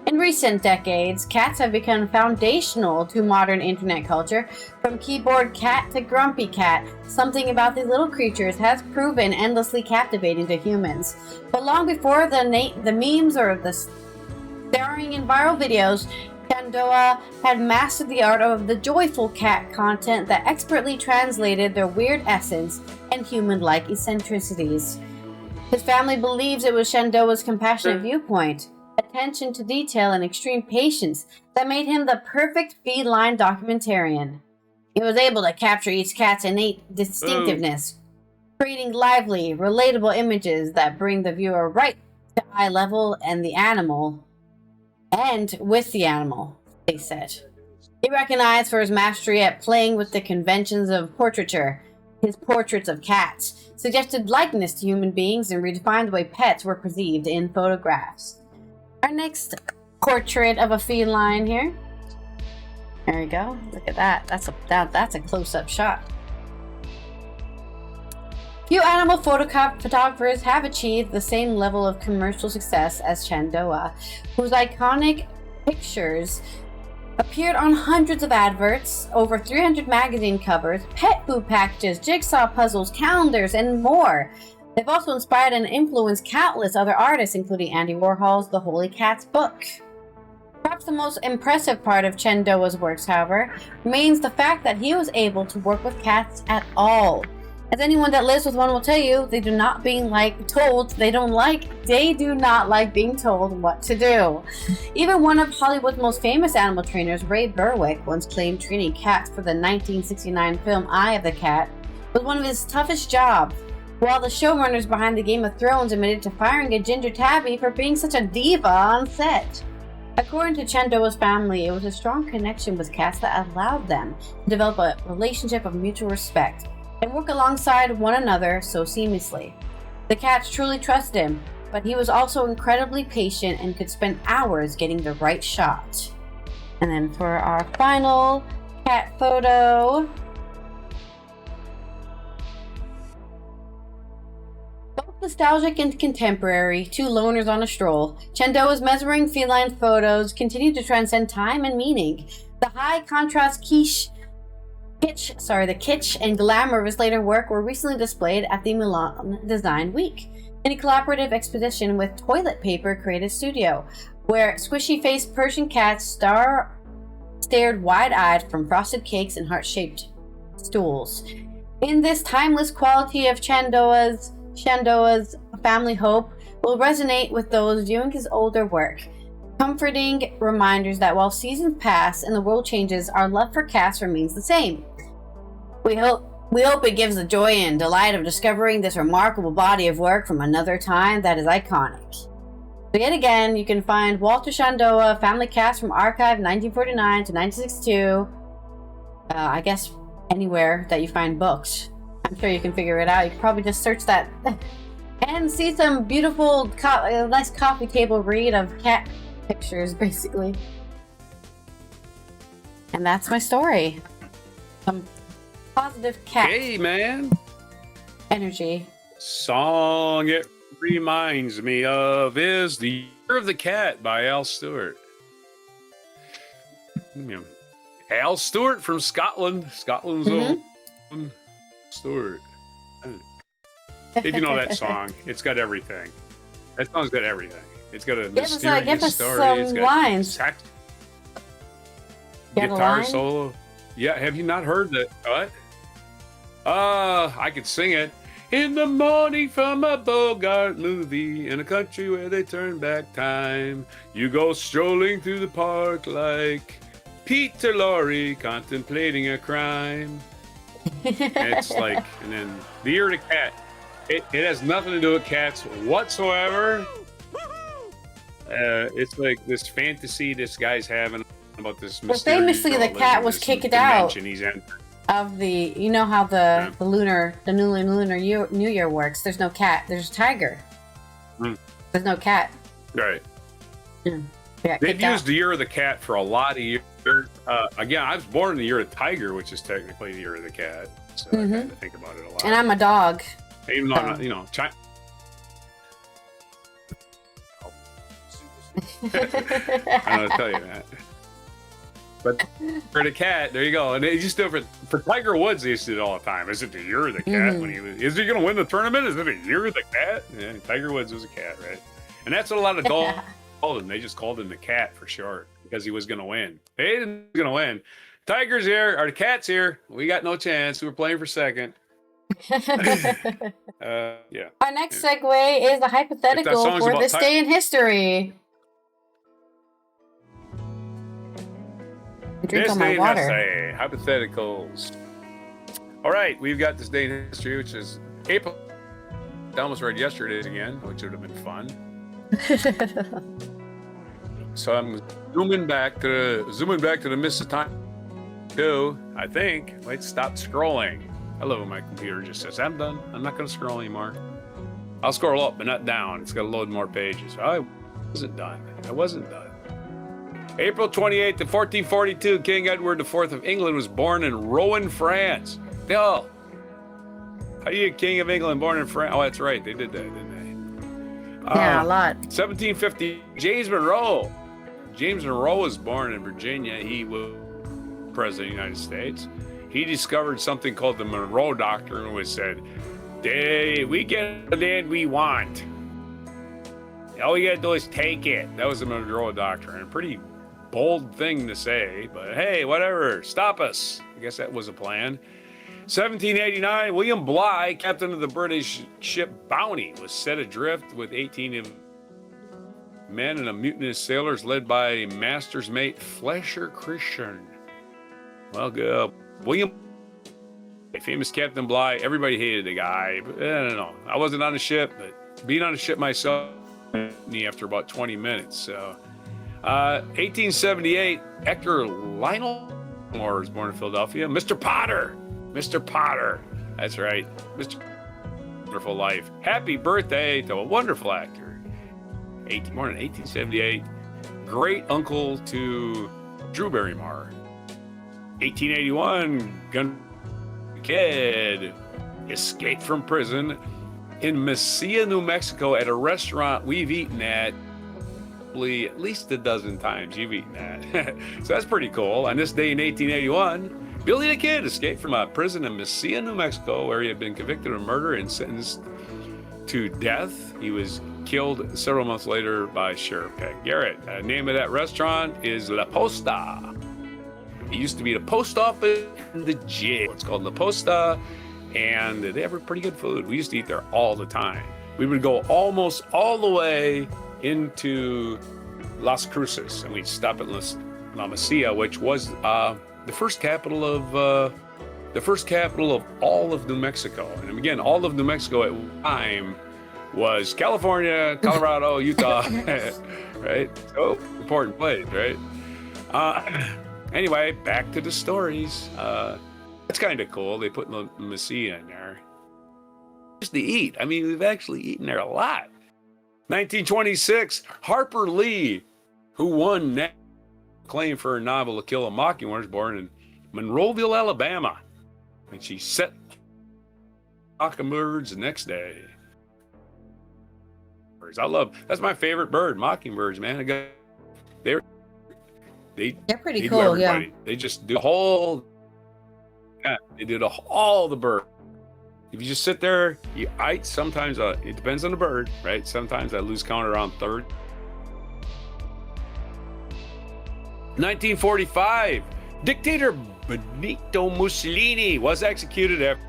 In recent decades, cats have become foundational to modern internet culture. From keyboard cat to grumpy cat, something about these little creatures has proven endlessly captivating to humans. But long before the memes or the starring in viral videos, Shenandoah had mastered the art of the joyful cat content that expertly translated their weird essence and human-like eccentricities. His family believes it was Shenandoah's compassionate viewpoint, attention to detail, and extreme patience that made him the perfect feline documentarian. He was able to capture each cat's innate distinctiveness, creating lively, relatable images that bring the viewer right to eye level and with the animal, they said. He recognized for his mastery at playing with the conventions of portraiture. His portraits of cats suggested likeness to human beings and redefined the way pets were perceived in photographs. Our next portrait of a feline here. There we go. Look at that. That's a close-up shot. Few animal photographers have achieved the same level of commercial success as Shenandoah, whose iconic pictures appeared on hundreds of adverts, over 300 magazine covers, pet food packages, jigsaw puzzles, calendars, and more. They've also inspired and influenced countless other artists, including Andy Warhol's The Holy Cats book. Perhaps the most impressive part of Shenandoah's works, however, remains the fact that he was able to work with cats at all. As anyone that lives with one will tell you, they do not like being told what to do. Even one of Hollywood's most famous animal trainers, Ray Berwick, once claimed training cats for the 1969 film Eye of the Cat was one of his toughest jobs, while the showrunners behind the Game of Thrones admitted to firing a ginger tabby for being such a diva on set. According to Shenandoah's family, it was a strong connection with cats that allowed them to develop a relationship of mutual respect and work alongside one another so seamlessly. The cats truly trusted him, but he was also incredibly patient and could spend hours getting the right shot. And then for our final cat photo, both nostalgic and contemporary, two loners on a stroll, Shenandoah's mesmerizing feline photos continue to transcend time and meaning. The high contrast the kitsch and glamour of his later work were recently displayed at the Milan Design Week in a collaborative expedition with Toilet Paper Creative Studio, where squishy-faced Persian cats stared wide-eyed from frosted cakes and heart-shaped stools. In this timeless quality of Shenandoah's family hope will resonate with those viewing his older work. Comforting reminders that while seasons pass and the world changes, our love for cats remains the same. We hope it gives the joy and delight of discovering this remarkable body of work from another time that is iconic. So yet again, you can find Walter Shenandoah Family Cats from Archive 1949 to 1962. I guess anywhere that you find books. I'm sure you can figure it out. You can probably just search that and see some beautiful, nice coffee table read of cat pictures, basically. And that's my story. Some positive cat energy. Song it reminds me of is The Year of the Cat by Al Stewart. Al Stewart from Scotland. Scotland's own Stewart. If you know that song, it's got everything. That song's got everything. It's got a mysterious story. Some lines. guitar solo. Yeah, have you not heard that? What? I could sing it. In the morning from a Bogart movie, in a country where they turn back time, you go strolling through the park like Peter Lorre contemplating a crime. It's like, and then the Year of the Cat. It has nothing to do with cats whatsoever. It's like this fantasy this guy's having about this. Well, famously, the cat was kicked out of the. You know how the lunar New Year works. There's no cat. There's a tiger. There's no cat. Right. They've used the Year of the Cat for a lot of years. Again, I was born in the Year of the Tiger, which is technically the Year of the Cat. So I had to think about it a lot. And I'm a dog. Even though I'm not, you know, I don't know to tell you that. But for the cat, there you go. And they just do it for Tiger Woods. They used to do it all the time. Is it the Year of the Cat? When is he going to win the tournament? Is it the Year of the Cat? Yeah, Tiger Woods was a cat, right? And that's what a lot of dogs called him. They just called him the Cat for short because he was going to win. They didn't going to win. Tiger's here, or the Cat's here. We got no chance. We were playing for second. Yeah. Our next segue is a hypothetical for this day in history. Drink all my water. Hypotheticals. All right, we've got this day in history, which is April. I almost read yesterday's again, which would have been fun. So I'm zooming back to the Mississippi too. I think. Wait, stop scrolling. Hello, my computer just says I'm done. I'm not going to scroll anymore. I'll scroll up, but not down. It's got to load more pages. I wasn't done. April 28th, 1442, King Edward IV of England was born in Rouen, France. How do you King of England born in France? Oh, that's right. They did that, didn't they? Yeah, a lot. 1750, James Monroe. James Monroe was born in Virginia. He was president of the United States. He discovered something called the Monroe Doctrine, which said, we get the land we want. All we gotta do is take it. That was the Monroe Doctrine. A pretty bold thing to say, but hey, whatever. Stop us. I guess that was a plan. 1789, William Bligh, captain of the British ship Bounty, was set adrift with 18 men and a mutinous sailors led by master's mate Fletcher Christian. Well, good. William, a famous Captain Bligh, everybody hated the guy. But I don't know. I wasn't on the ship, but being on the ship myself, after about 20 minutes. So, 1878, Hector Lionel Moore was born in Philadelphia. Mr. Potter. That's right. Mr. Wonderful Life. Happy birthday to a wonderful actor. Born in 1878. Great uncle to Drew Barrymore. 1881, gun kid escaped from prison in Mesilla, New Mexico, at a restaurant we've eaten at at least a dozen times. You've eaten at. So that's pretty cool. On this day in 1881, Billy the Kid escaped from a prison in Mesilla, New Mexico, where he had been convicted of murder and sentenced to death. He was killed several months later by Sheriff Pat Garrett. The name of that restaurant is La Posta. It used to be the post office and the jail. It's called La Posta, and they have pretty good food. We used to eat there all the time. We would go almost all the way into Las Cruces, and we'd stop at La Mesilla, which was the first capital of all of New Mexico. And again, all of New Mexico at one time was California, Colorado, Utah, right? So important place, right? Anyway, back to the stories. That's kind of cool. They put La Mesilla in there. Just to eat. I mean, we've actually eaten there a lot. 1926, Harper Lee, who won that claim for her novel To Kill a Mockingbird, was born in Monroeville, Alabama. And she set mockingbirds the next day. That's my favorite bird, mockingbirds, man. They're pretty cool, yeah. They just do all the bird. If you just sit there, sometimes it depends on the bird, right? Sometimes I lose count around 30. 1945, Dictator Benito Mussolini was executed after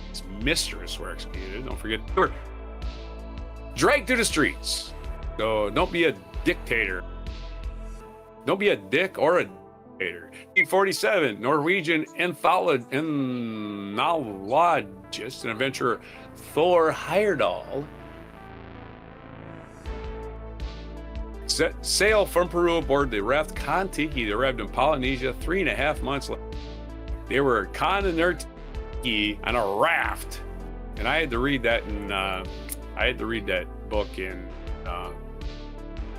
his mistress were executed. Don't forget, they were dragged through the streets. So don't be a dictator. Don't be a dick or a dictator. 1947, Norwegian entomologist and adventurer Thor Heyerdahl set sail from Peru aboard the raft Kon-Tiki. They arrived in Polynesia 3.5 months later. They were Kon-Tiki on a raft, and I had to read that book in.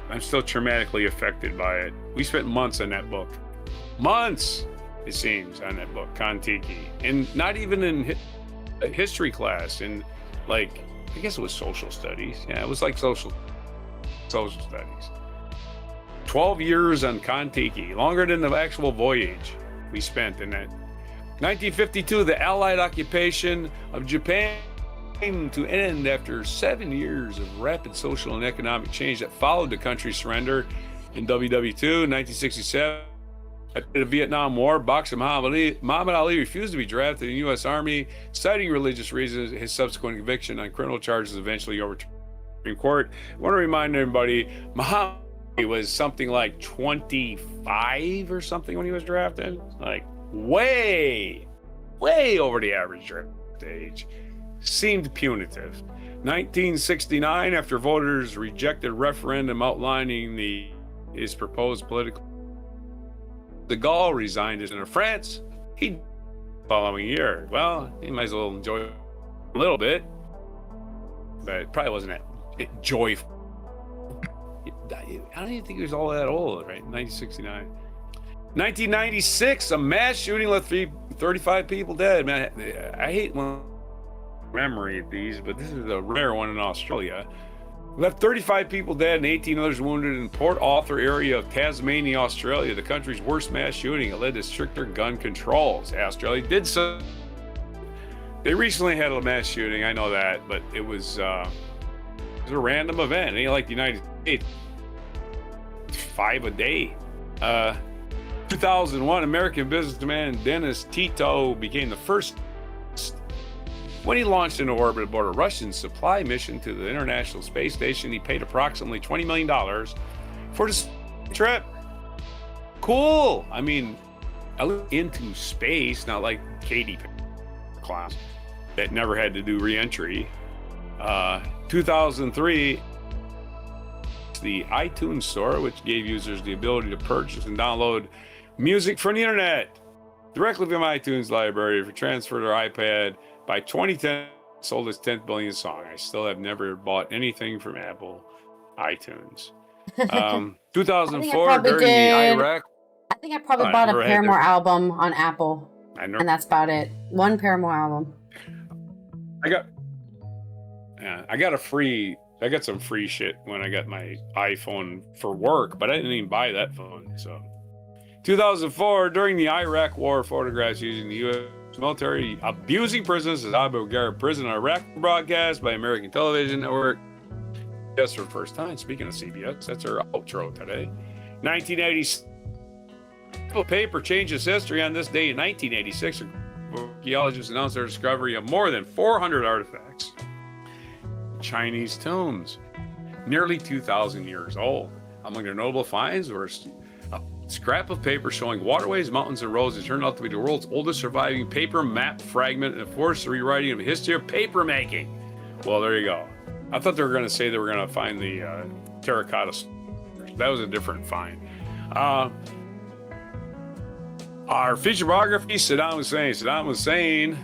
I'm still traumatically affected by it. We spent months on that book. Months, it seems, on that book, Kon-Tiki. And not even in history class. And I guess it was social studies. Yeah, it was like social studies. 12 years on Kon-Tiki, longer than the actual voyage we spent in that. 1952, the Allied occupation of Japan came to end after 7 years of rapid social and economic change that followed the country's surrender in WW2. 1967, after the Vietnam War, boxer Muhammad Ali refused to be drafted in the U.S. Army, citing religious reasons. His subsequent conviction on criminal charges eventually overturned in court. I want to remind everybody, Muhammad Ali was something like 25 or something when he was drafted. Like way over the average draft age. Seemed punitive. 1969, after voters rejected referendum outlining his proposed political, de Gaulle resigned as in France. He following year. Well, he might as well enjoy it a little bit, but it probably wasn't that joyful. I don't even think he was all that old, right? 1969. 1996, a mass shooting left 35 people dead. Man, I hate when memory of these, but this is a rare one in Australia. Left 35 people dead and 18 others wounded in Port Arthur area of Tasmania, Australia, the country's worst mass shooting. It led to stricter gun controls. Australia did so. They recently had a mass shooting, I know that, but it was a random event. It ain't like the United States. 5 a day. 2001, American businessman Dennis Tito became the first when he launched into orbit aboard a Russian supply mission to the International Space Station. He paid approximately $20 million for the trip. Cool. I mean, I looked into space, not like Katie class that never had to do re-entry. 2003, the iTunes Store, which gave users the ability to purchase and download music from the internet directly from iTunes library for transfer to their iPad. By 2010, sold its 10th billion song. I still have never bought anything from Apple iTunes. 2004, during the Iraq. I think I probably bought a Paramore album on Apple. And that's about it. One Paramore album. I got some free shit when I got my iPhone for work, but I didn't even buy that phone. So 2004, during the Iraq War, photographs using the U.S. military abusing prisoners as Abu Ghraib prison in Iraq broadcast by American television network. Yes, for the first time. Speaking of CBS, that's our outro today. 1986, paper changes history. On this day in 1986, archaeologists announced their discovery of more than 400 artifacts. Chinese tombs, nearly 2,000 years old. Among their notable finds were a scrap of paper showing waterways, mountains, and roads that turned out to be the world's oldest surviving paper map fragment and a forced rewriting of the history of paper making. Well, there you go. I thought they were going to say they were going to find the terracotta. That was a different find. Our feature biography, Saddam Hussein. Saddam Hussein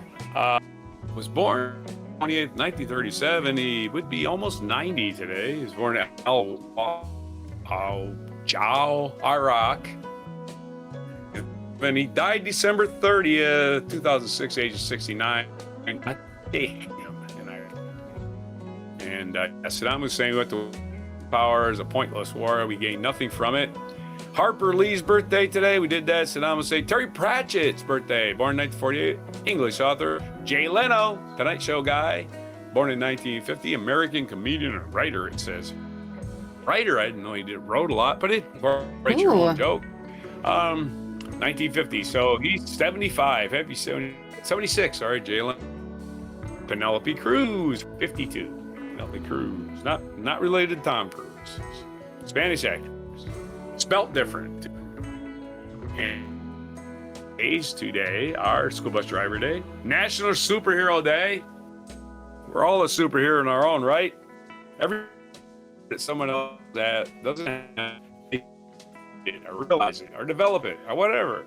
was born 28th, 1937. He would be almost 90 today. He was born in Al-Jaw, Iraq. And he died December 30th, 2006, age of 69. And Saddam Hussein went to power as a pointless war. We gained nothing from it. Harper Lee's birthday today. We did that. Saddam Hussein. Terry Pratchett's birthday. Born in 1948. English author. Jay Leno, Tonight Show guy. Born in 1950. American comedian and writer, it says. Writer, I didn't know he wrote a lot, but write your own joke. 1950. So he's 75. Happy 76. Sorry, Jalen. Penelope Cruz, 52. Penelope Cruz, not related to Tom Cruise. Spanish actress, spelt different. And age today, our school bus driver day, National Superhero Day. We're all a superhero in our own right. Every that someone else that doesn't have it, or realize it, or develop it, or whatever,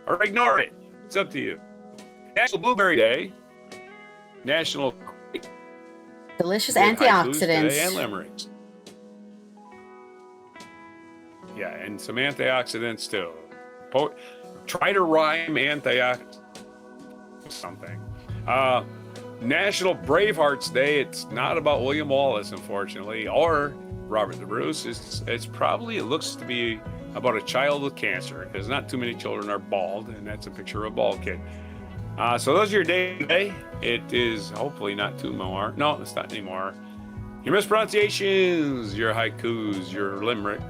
or ignore it. It's up to you. National Blueberry Day. National delicious antioxidants and limericks. Yeah, and some antioxidants too. Try to rhyme antioxidants something. National Bravehearts Day. It's not about William Wallace, unfortunately, or Robert the Bruce. It looks to be about a child with cancer, because not too many children are bald, and that's a picture of a bald kid. So those are your day today. It is hopefully not too more. No, it's not anymore. Your mispronunciations, your haikus, your limerick,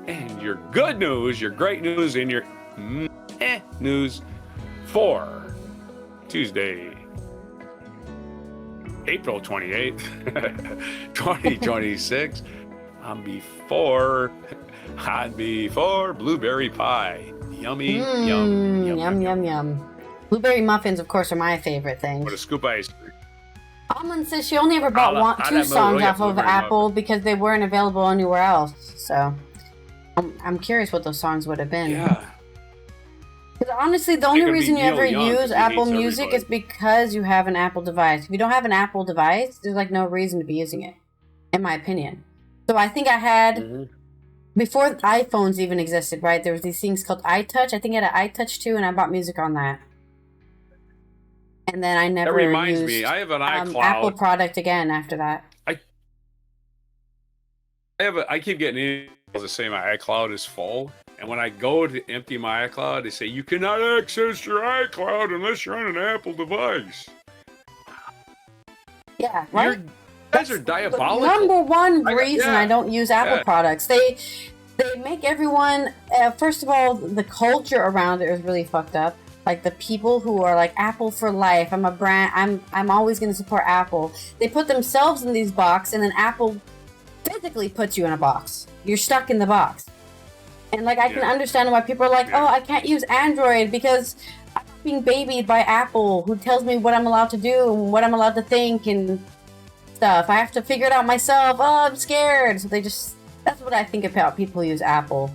and your good news, your great news, and your news for Tuesday, April 28th, 2026. On before blueberry pie. Yummy, yum. Blueberry muffins, of course, are my favorite thing. What a scoop of ice cream. Almond says she only ever bought two songs off of Apple because they weren't available anywhere else. So I'm curious what those songs would have been. Yeah. Because honestly, the only reason you ever use Apple Music is because you have an Apple device. If you don't have an Apple device, there's like no reason to be using it, in my opinion. So I think I had, before iPhones even existed, right? There was these things called iTouch. I think I had an iTouch too, and I bought music on that. And then I never That reminds used me, I have an iCloud. Apple product again after that. I keep getting emails that say my iCloud is full. And when I go to empty my iCloud, they say, you cannot access your iCloud unless you're on an Apple device. Yeah, right? You guys are diabolical. Number one reason I don't use Apple products. They make everyone, first of all, the culture around it is really fucked up. Like the people who are like Apple for life. I'm a brand. I'm always going to support Apple. They put themselves in these boxes, and then Apple physically puts you in a box. You're stuck in the box. And like I can understand why people are like, oh, I can't use Android because I'm being babied by Apple, who tells me what I'm allowed to do and what I'm allowed to think and stuff. I have to figure it out myself. Oh, I'm scared. So that's what I think about people who use Apple.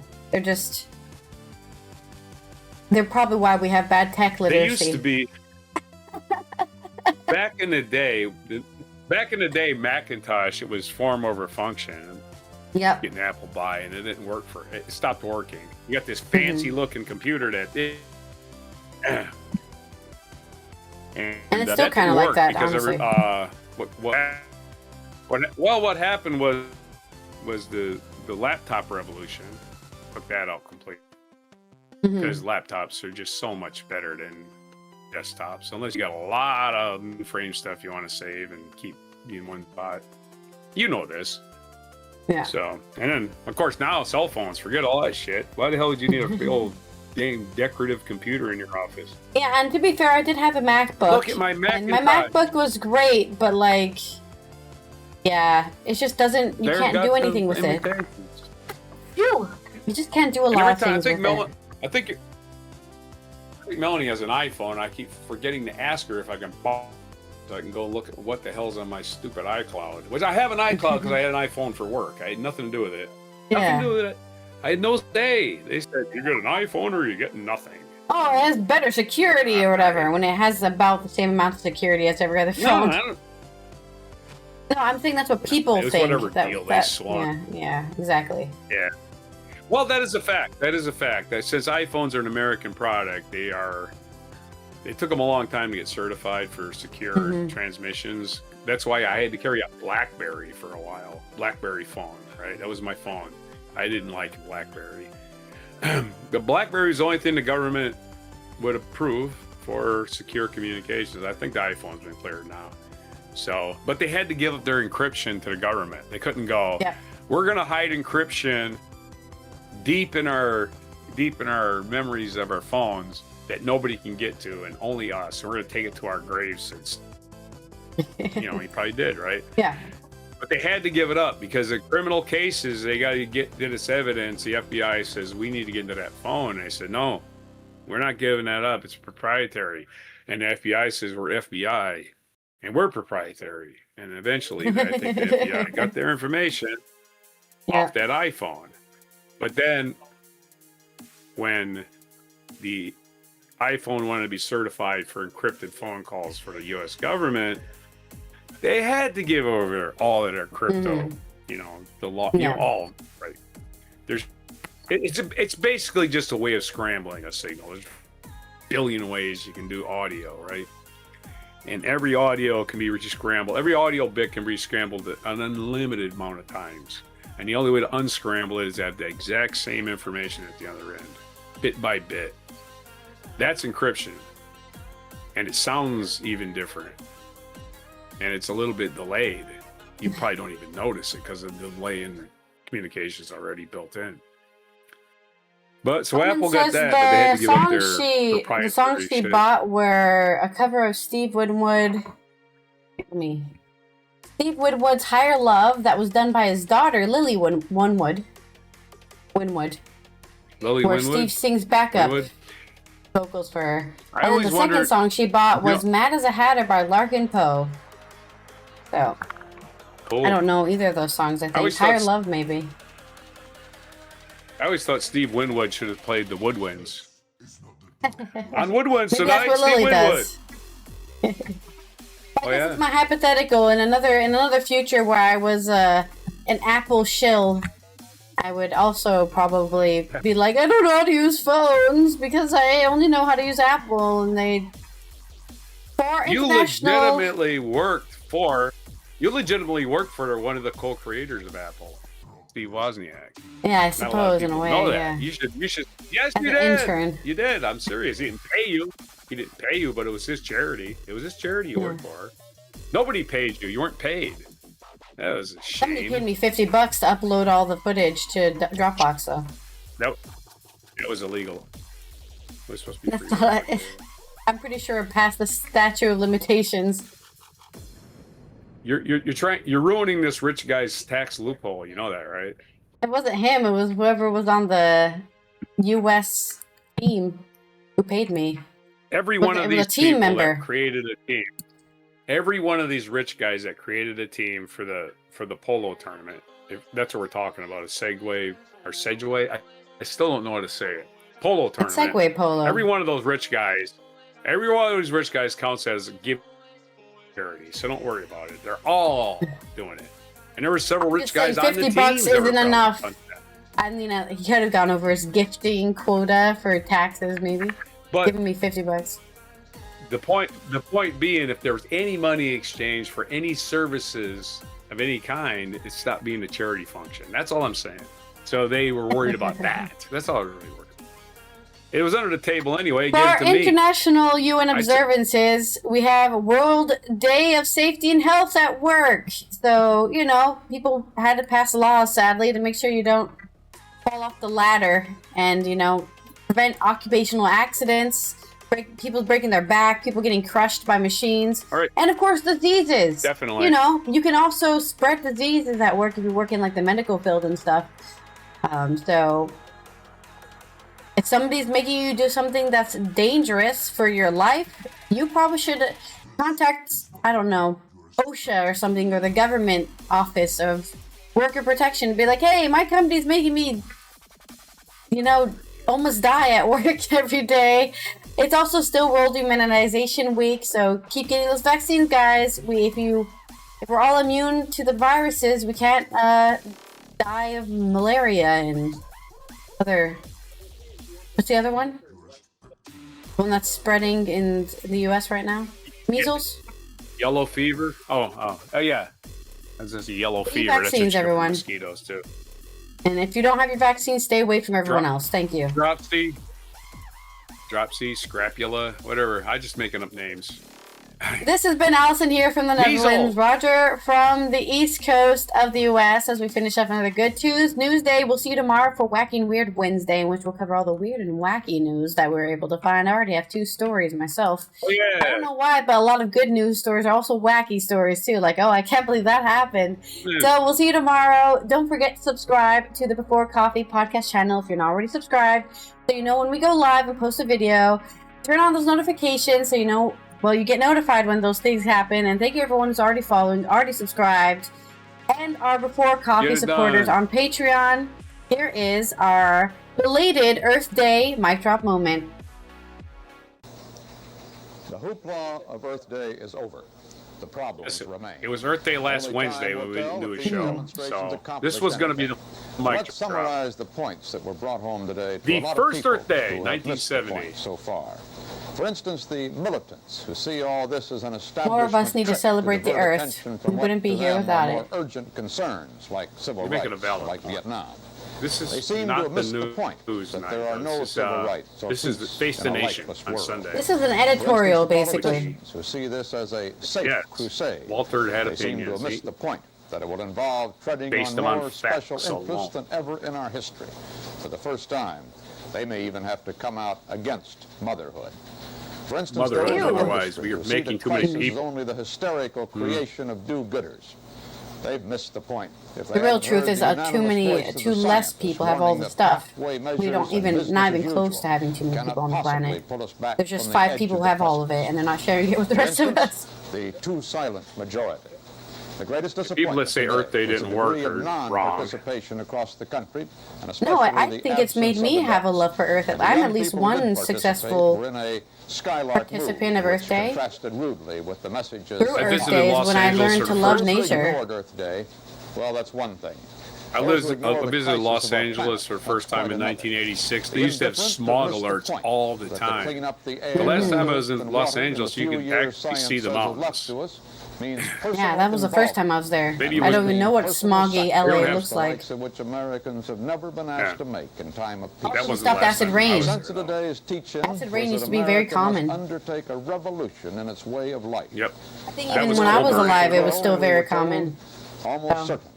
They're probably why we have bad tech literacy. They used to be back in the day, Macintosh, it was form over function. Yep. Getting Apple buy, and it didn't work it stopped working. You got this fancy looking computer that and it's still kind of like that, honestly. What happened was the laptop revolution took that out completely. Because laptops are just so much better than desktops, unless you got a lot of frame stuff you want to save and keep in one spot. You know this. Yeah. So, and then, of course, now cell phones, forget all that shit. Why the hell would you need a big old dang decorative computer in your office? Yeah, and to be fair, I did have a MacBook. Look at my Mac. And my MacBook was great, but like, yeah, it just doesn't, you can't do anything with it. You just can't do a lot of things with it. I think Melanie has an iPhone. I keep forgetting to ask her if I can borrow, so I can go look at what the hell's on my stupid iCloud. Which I have an iCloud because I had an iPhone for work. I had nothing to do with it. Nothing to do with it. I had no say. They said, you get an iPhone or you get nothing. Oh, it has better security or whatever, when it has about the same amount of security as every other phone. No, I'm saying that's what people think. Whatever deal they swung. Yeah, exactly. Yeah. Well, that is a fact. That since iPhones are an American product, they took them a long time to get certified for secure transmissions. That's why I had to carry a BlackBerry for a while. BlackBerry phone, right? That was my phone. I didn't like BlackBerry. The BlackBerry is the only thing the government would approve for secure communications. I think the iPhone's been cleared now. So, but they had to give up their encryption to the government. They couldn't go, we're going to hide encryption deep in our deep in our memories of our phones that nobody can get to, and only us. And we're going to take it to our graves. It's, you know, he probably did, right? Yeah. But they had to give it up because the criminal cases, they got to get this evidence. The FBI says, we need to get into that phone. And they said, no, we're not giving that up. It's proprietary. And the FBI says, we're FBI and we're proprietary. And eventually, I think the FBI got their information off that iPhone. But then when the iPhone wanted to be certified for encrypted phone calls for the U.S. government, they had to give over all of their crypto, you know, the law, you know, all right. It's basically just a way of scrambling a signal. There's a billion ways you can do audio, right? And every audio can be scrambled. Every audio bit can be scrambled an unlimited amount of times. And the only way to unscramble it is to have the exact same information at the other end, bit by bit. That's encryption. And it sounds even different. And it's a little bit delayed. You probably don't even notice it because of the delay in communications already built in. But so Apple got that, but they had to give up their proprietary the songs she shit. bought were a cover of Steve Winwood's Higher Love that was done by his daughter, Lily Winwood. Lily where Winwood? Steve sings backup vocals for her. And then the second song she bought was Mad as a Hatter by Larkin Poe. So, cool. I don't know either of those songs, I think. Higher Love, maybe. I always thought Steve Winwood should have played the Woodwinds. On Woodwinds tonight, that's what Steve Lily Winwood. does. This is my hypothetical. In another future where I was an Apple shill, I would also probably be like, I don't know how to use phones because I only know how to use Apple, and they You legitimately worked for one of the co-creators of Apple, Steve Wozniak. Yeah, I suppose in a way. Yeah. You should. Yes, As you an did. intern. You did. I'm serious. He didn't pay you. But it was his charity. It was his charity you worked for. Nobody paid you. You weren't paid. That was a shame. Somebody paid me $50 to upload all the footage to Dropbox, though. Nope. It was illegal. It was supposed to be free. I'm pretty sure it passed the statute of limitations. You're ruining this rich guy's tax loophole. You know that, right? It wasn't him. It was whoever was on the U.S. team who paid me. Every one of these people that created a team. Every one of these rich guys that created a team for the polo tournament. If that's what we're talking about, a Segway. I still don't know how to say it. Polo tournament. It's Segway polo. Every one of those rich guys counts as a gift charity. So don't worry about it. They're all doing it. And there were several rich guys on the team. $50 isn't enough. I mean, he could have gone over his gifting quota for taxes, maybe. But giving me $50. The point being, if there was any money exchanged for any services of any kind, it stopped being a charity function. That's all I'm saying. So they were worried about that. That's all it really worked. It was under the table anyway. For our international UN observances, we have World Day of Safety and Health at Work. So, you know, people had to pass laws, sadly, to make sure you don't fall off the ladder and, you know, prevent occupational accidents, people breaking their back, people getting crushed by machines, and of course diseases. Definitely. You know, you can also spread diseases at work if you work in like the medical field and stuff. So if somebody's making you do something that's dangerous for your life, you probably should contact, I don't know, OSHA or something, or the government office of worker protection. Be like, hey, my company's making me, you know, almost die at work every day. It's also still World Immunization Week, so keep getting those vaccines, guys. If we're all immune to the viruses, we can't die of malaria and other. What's the other one? One that's spreading in the U.S. right now? Measles? Yellow fever? Oh yeah. That's just a yellow fever. Vaccines, that's everyone. Mosquitoes too. And if you don't have your vaccine, stay away from everyone else. Thank you. Dropsy, scrapula, whatever. I'm just making up names. This has been Allison here from the Netherlands, Roger from the East Coast of the U.S. as we finish up another good news day. We'll see you tomorrow for Wacky and Weird Wednesday, in which we'll cover all the weird and wacky news that we were able to find. I already have 2 stories myself. Oh, yeah. I don't know why, but a lot of good news stories are also wacky stories, too. Like, oh, I can't believe that happened. So we'll see you tomorrow. Don't forget to subscribe to the Before Coffee podcast channel if you're not already subscribed, so you know when we go live and post a video. Turn on those notifications so you know... Well, you get notified when those things happen. And thank you everyone who's already following, already subscribed, and our Before Coffee supporters on Patreon. Here is our belated Earth Day mic drop moment. The hoopla of Earth Day is over. The problems remain. It was Earth Day last Wednesday when we didn't do a show. So this was going to be the mic Let's summarize the points that were brought home today. The first Earth Day, 1970. So far. For instance, the militants who see all this as an establishment. More of us need to celebrate the Earth. We wouldn't be here without it. Urgent concerns like civil rights, like Vietnam. This is they seem not to have missed the the point that there are no civil rights. This is the Face the Nation on Sunday. This is an editorial, basically. Who see this as a safe crusade. Walter had they seem to have missed the point that it will involve treading on more special interests than ever in our history. For the first time, they may even have to come out against motherhood. For instance, otherwise we are making too many people. Is only the hysterical creation of do-gooders. They've missed the point. The real truth is too less people have all the stuff. We don't even, not even close to having too many people on the planet. There's just 5 people who have all of it, and they're not sharing it with the rest of us. The too silent majority. The greatest disappointment. People that say Earth Day didn't work are wrong. Participation across the country, and no, I think it's made me have a love for Earth. I'm at least one successful participant of Earth Day. With the messages through Earth Day is when I learned to love nature. Earth Day. Well, that's one thing. I visited Los Angeles for the first time in 1986. They used to have smog alerts all the time. The last time I was in Los Angeles, you could actually see the mountains. Yeah, that was the first time I was there. I don't even know what smoggy LA looks like. Which Americans have never been asked to make in time of peace. That stopped acid rain. Acid rain used to be very common. Undertake a revolution in its way of life. Yep. I think even when I was alive, it was still very common. Almost certainly.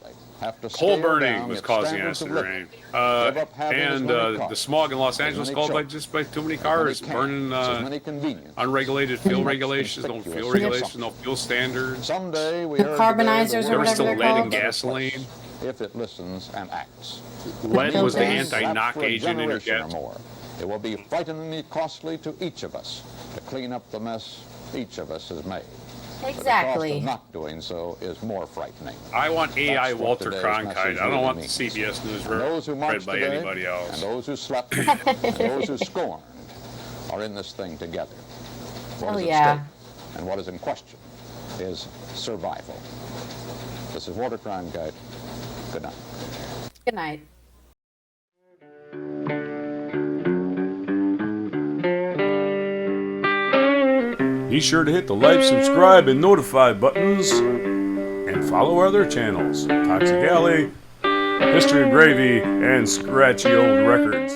Coal burning was causing acid rain, and the smog in Los Angeles caused by too many cars burning unregulated fuel regulations, no fuel regulations, no fuel standards. Someday we carbonizers or whatever they're lead in gasoline. If it listens and acts. Lead was the anti-knock agent in your gas. It will be frighteningly costly to each of us to clean up the mess each of us has made. Exactly. The cost of not doing so is more frightening. I want AI Walter Cronkite. I don't want the CBS News read by anybody else. And those who slept and those who scorned are in this thing together. What is at stake and what is in question is survival. This is Walter Cronkite. Good night. Good night. Be sure to hit the like, subscribe, and notify buttons, and follow our other channels, Toxic Alley, History of Gravy, and Scratchy Old Records.